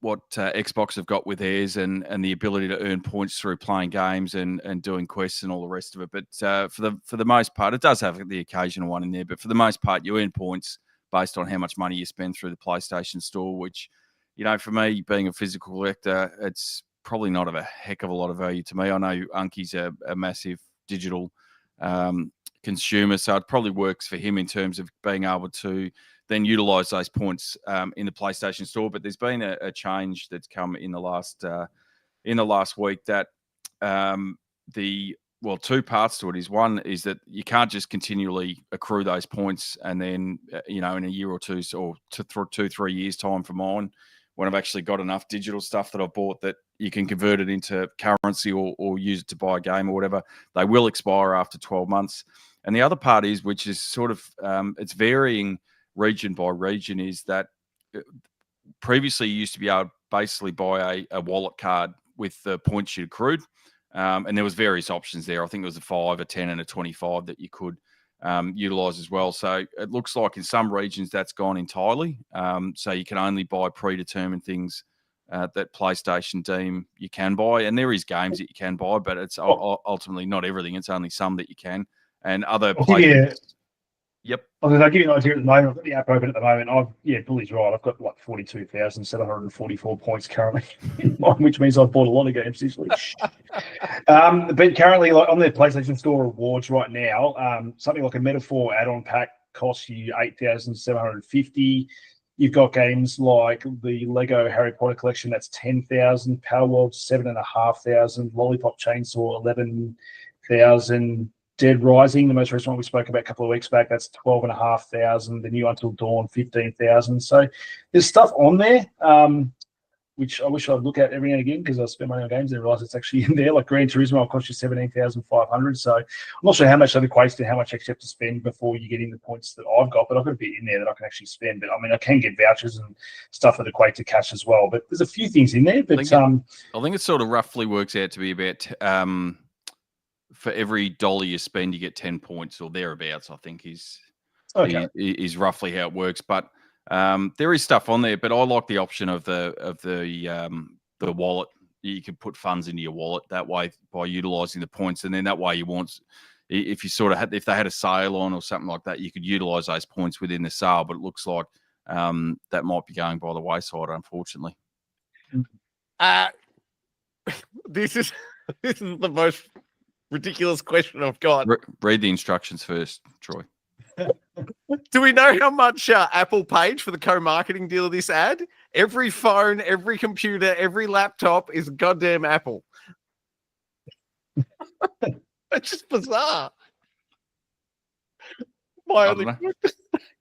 what Xbox have got with theirs, and the ability to earn points through playing games and doing quests and all the rest of it. But for the most part, it does have the occasional one in there. But for the most part, you earn points based on how much money you spend through the PlayStation Store, which, for me, being a physical collector, it's probably not of a heck of a lot of value to me. I know Unky's a massive digital consumer, so it probably works for him in terms of being able to then utilize those points in the PlayStation Store. But there's been a change that's come in the last week that two parts to it is. One is that you can't just continually accrue those points and then, in a year or two or 2-3 years time for mine, when I've actually got enough digital stuff that I've bought that you can convert it into currency or use it to buy a game or whatever, they will expire after 12 months. And the other part is, which is sort of, it's varying region by region, is that previously you used to be able to basically buy a wallet card with the points you accrued. And there was various options there. I think there was a 5, a 10, and a 25 that you could utilize as well. So it looks like in some regions that's gone entirely. So you can only buy predetermined things that PlayStation deem you can buy. And there is games that you can buy, but it's ultimately not everything. It's only some that you can. And other places. Yep. I'll give you an idea at the moment. I've got the app open at the moment. Billy's right. I've got like 42,744 points currently, which means I've bought a lot of games this week. But currently, like on their PlayStation Store rewards right now, something like a Metaphor add-on pack costs you 8,750. You've got games like the Lego Harry Potter collection, that's 10,000. Power World, 7,500. Lollipop Chainsaw, 11,000. Dead Rising, the most recent one we spoke about a couple of weeks back, that's 12,500. The new Until Dawn, 15,000. So there's stuff on there, which I wish I'd look at every now and again because I spend money on games and realize it's actually in there. Like Gran Turismo will cost you 17,500. So I'm not sure how much that equates to, how much actually have to spend before you get in the points that I've got, but I've got a bit in there that I can actually spend. But I mean, I can get vouchers and stuff that equate to cash as well. But there's a few things in there. But I think it sort of roughly works out to be about for every dollar you spend, you get 10 points or thereabouts, I think is roughly how it works. But there is stuff on there, but I like the option of the wallet. You can put funds into your wallet that way by utilizing the points. And then that way if you sort of if they had a sale on or something like that, you could utilize those points within the sale. But it looks like that might be going by the wayside, unfortunately. This is the most ridiculous question I've got. Read the instructions first, Troy. Do we know how much Apple paid for the co-marketing deal of this ad? Every phone, every computer, every laptop is goddamn Apple. It's just bizarre.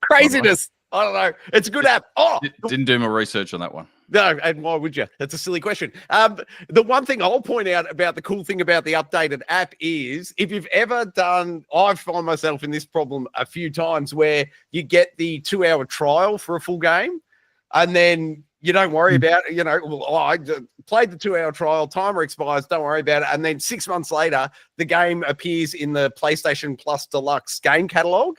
Craziness. I don't know. It's a good app. Oh, didn't do my research on that one. No, and why would you? That's a silly question. The one thing I'll point out about the cool thing about the updated app is if you've ever I've found myself in this problem a few times where you get the 2-hour trial for a full game and then you don't worry about it. I played the 2-hour trial, timer expires, don't worry about it. And then 6 months later, the game appears in the PlayStation Plus Deluxe game catalog,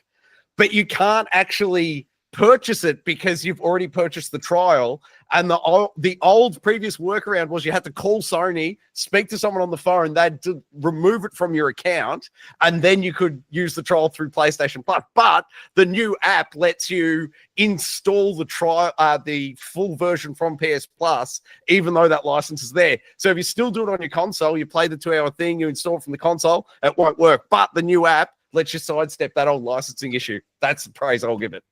but you can't actually purchase it because you've already purchased the trial. And the old previous workaround was you had to call Sony, speak to someone on the phone, they'd remove it from your account, and then you could use the trial through PlayStation Plus. But the new app lets you install the trial, the full version from PS Plus, even though that license is there. So if you still do it on your console, you play the 2-hour thing, you install it from the console, it won't work. But the new app lets you sidestep that old licensing issue. That's the praise I'll give it.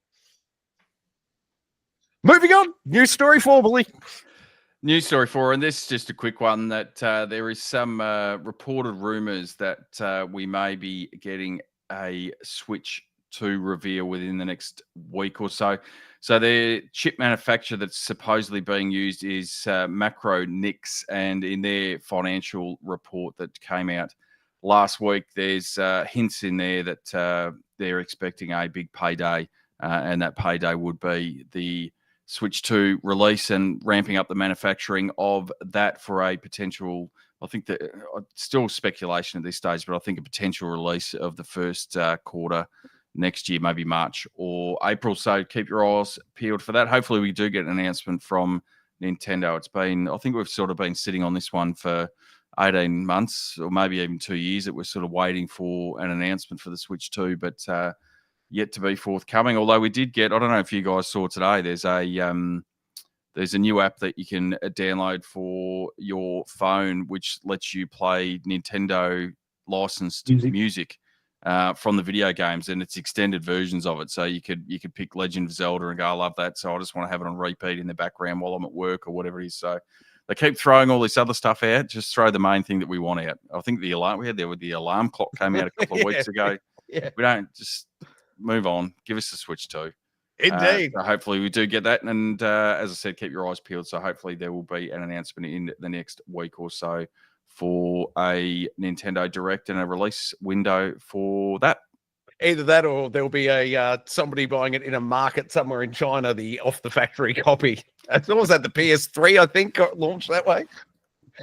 Moving on, news story 4, Billy. News story 4, and this is just a quick one that there is some reported rumors that we may be getting a Switch 2 reveal within the next week or so. So the chip manufacturer that's supposedly being used is Macronix, and in their financial report that came out last week, there's hints in there that they're expecting a big payday, and that payday would be the Switch 2 release and ramping up the manufacturing of that for a potential, I think that still speculation at this stage, but I think a potential release of the first quarter next year, maybe March or April. So keep your eyes peeled for that. Hopefully we do get an announcement from Nintendo. I think we've sort of been sitting on this one for 18 months or maybe even 2 years that we're sort of waiting for an announcement for the Switch 2, but yet to be forthcoming. Although we did get, I don't know if you guys saw today, there's a new app that you can download for your phone, which lets you play Nintendo licensed music from the video games, and it's extended versions of it. So you could pick Legend of Zelda and go, I love that. So I just want to have it on repeat in the background while I'm at work or whatever it is. So they keep throwing all this other stuff out. Just throw the main thing that we want out. I think the alarm clock came out a couple of weeks ago. Yeah. We don't just move on. Give us the Switch 2. Indeed. So hopefully we do get that. And as I said, keep your eyes peeled. So hopefully there will be an announcement in the next week or so for a Nintendo Direct and a release window for that. Either that or there'll be a somebody buying it in a market somewhere in China, the off-the-factory copy. As was that the PS3, I think, got launched that way.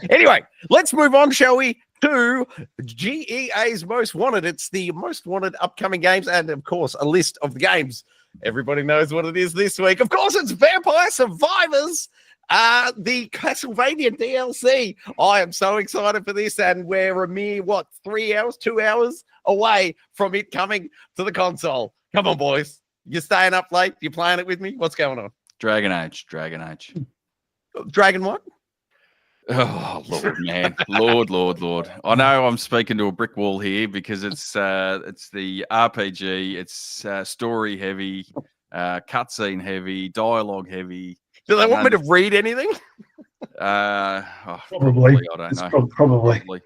Anyway, let's move on, shall we, to G.E.A.'s Most Wanted. It's the most wanted upcoming games and, of course, a list of the games. Everybody knows what it is this week. Of course, it's Vampire Survivors. The Castlevania DLC. I am so excited for this, and we're a mere 3 hours, 2 hours away from it coming to the console. Come on, boys. You're staying up late? You playing it with me? What's going on? Dragon Age. Dragon what? Oh, Lord, man. Lord. I know I'm speaking to a brick wall here because it's the RPG. It's story heavy, cutscene heavy, dialogue heavy. Do they want me to read anything? Probably. I don't know. Probably.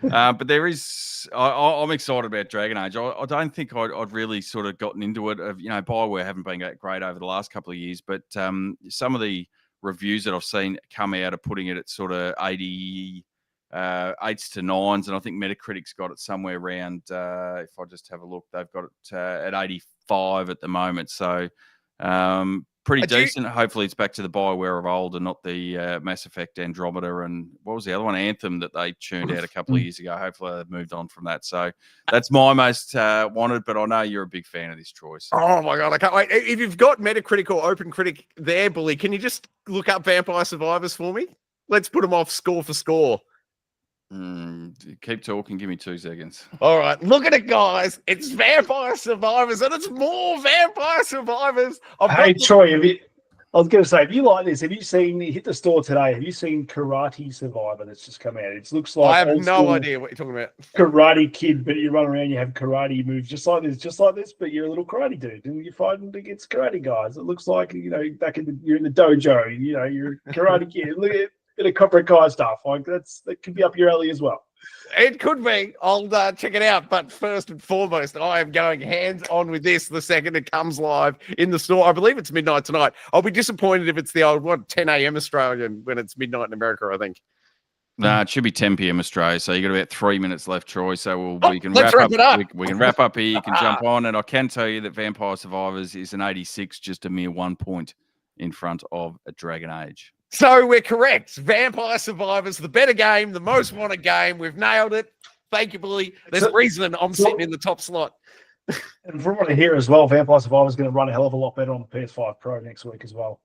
But there is. I'm excited about Dragon Age. I don't think I'd really sort of gotten into it. BioWare haven't been that great over the last couple of years, but some of the reviews that I've seen come out of putting it at sort of 80, 8s to 9s, and I think Metacritic's got it somewhere around. If I just have a look, they've got it at 85 at the moment. So. Pretty decent. Hopefully, it's back to the BioWare of old and not the Mass Effect Andromeda and what was the other one, Anthem, that they churned out a couple of years ago. Hopefully, they've moved on from that. So that's my most wanted. But I know you're a big fan of this choice. Oh my god, I can't wait! If you've got Metacritic or OpenCritic there, Bully, can you just look up Vampire Survivors for me? Let's put them off score for score. Keep talking. Give me 2 seconds. All right. Look at it, guys. It's Vampire Survivors, and it's more Vampire Survivors. Hey, Troy, I was going to say, if you like this, have you hit the store today? Have you seen Karate Survivor that's just come out? It looks like I have no idea what you're talking about. Karate Kid, but you run around, you have karate moves just like this, but you're a little karate dude, and you're fighting against karate guys. It looks like, you're in the dojo, you're a karate kid. Look at bit of Cobra Kai stuff. Like that could be up your alley as well. It could be. I'll check it out. But first and foremost, I am going hands on with this the second it comes live in the store. I believe it's midnight tonight. I'll be disappointed if it's the old 10 a.m. Australian when it's midnight in America, I think. No, it should be 10 p.m. Australia. So you got about 3 minutes left, Troy. So we can wrap up. We can wrap up here. You can jump on, and I can tell you that Vampire Survivors is an 86, just a mere 1 point in front of a Dragon Age. So we're correct. Vampire Survivors, the better game, the most wanted game. We've nailed it. Thank you, Bully. There's a reason I'm sitting in the top slot. And from what I hear as well, Vampire Survivors is going to run a hell of a lot better on the PS5 Pro next week as well.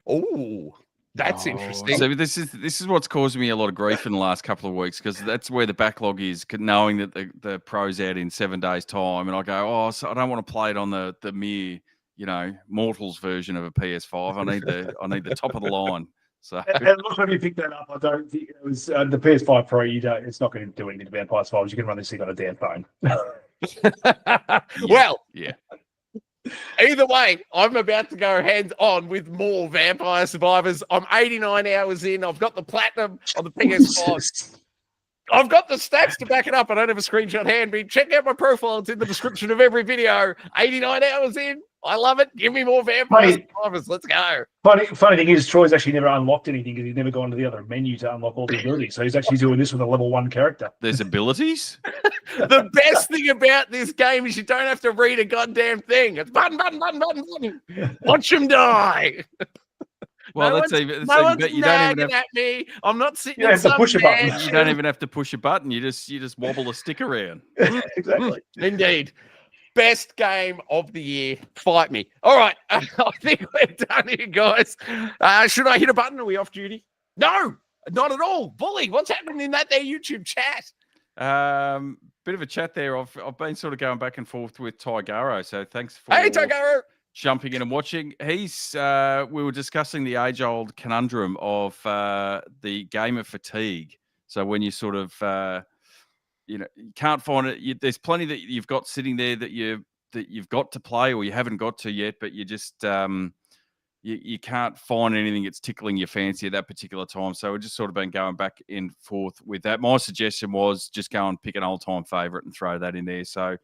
Oh, that's interesting. So this is what's causing me a lot of grief in the last couple of weeks, because that's where the backlog is, knowing that the Pro's out in 7 days' time, and I go, so I don't want to play it on the mere mortals version of a PS5. I need the top of the line. So, and look, when you pick that up, I don't think it was the PS5 Pro. It's not going to do anything to Vampire Survivors. You can run this thing on a damn phone. Yeah. Either way, I'm about to go hands on with more Vampire Survivors. I'm 89 hours in. I've got the platinum on the PS5. I've got the stats to back it up. I don't have a screenshot hand, but check out my profile. It's in the description of every video. 89 hours in. I love it. Give me more Vampire Survivors. Let's go. Funny thing is, Troy's actually never unlocked anything because he's never gone to the other menu to unlock all the abilities. So he's actually doing this with a level 1 character. There's abilities? The best thing about this game is you don't have to read a goddamn thing. It's button. Watch them die. Well, no one's you don't even have at me. I'm not sitting. You don't have to push a button. You don't even have to push a button. You just wobble a stick around. Exactly. Indeed. Best game of the year. Fight me. All right. I think we're done here, guys. Should I hit a button? Are we off duty? No, not at all. Bully, what's happening in that there YouTube chat? Bit of a chat there. I've been sort of going back and forth with Tigaro. So thanks for Tigaro jumping in and watching. We were discussing the age-old conundrum of the gamer fatigue. So when you sort of you can't find it. There's plenty that you've got sitting there that you've got to play or you haven't got to yet, but you just you can't find anything that's tickling your fancy at that particular time. So we've just sort of been going back and forth with that. My suggestion was just go and pick an old-time favourite and throw that in there. So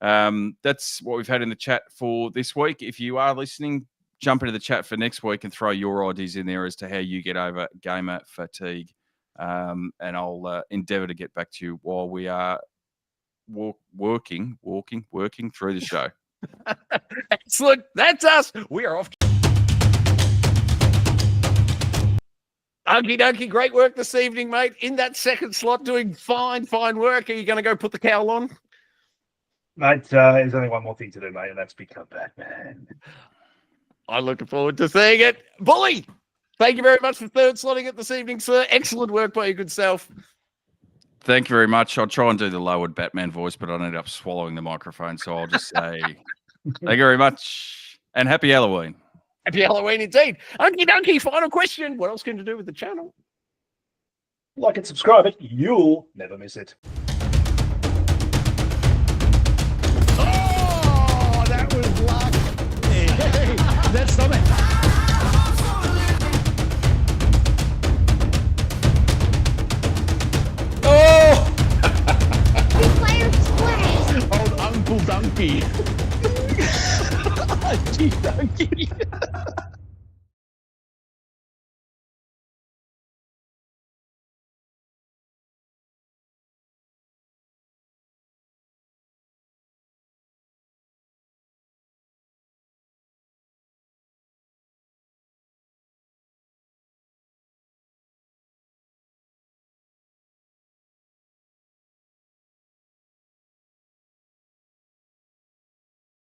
that's what we've had in the chat for this week. If you are listening, jump into the chat for next week and throw your ideas in there as to how you get over gamer fatigue. And I'll endeavour to get back to you while we are working through the show. Excellent. That's us. We are off. Okie dokie. Great work this evening, mate. In that second slot, doing fine work. Are you going to go put the cowl on? Mate, there's only one more thing to do, mate, and that's become Batman. I'm looking forward to seeing it. Bully, Thank you very much for third slotting it this evening, sir. Excellent work by your good self. Thank you very much. I'll try and do the lowered Batman voice, but I ended up swallowing the microphone. So I'll just say thank you very much and happy Halloween. Happy Halloween indeed. Okie dokie, final question. What else can you do with the channel? Like and subscribe it. You'll never miss it. Oh, that was luck. That's something.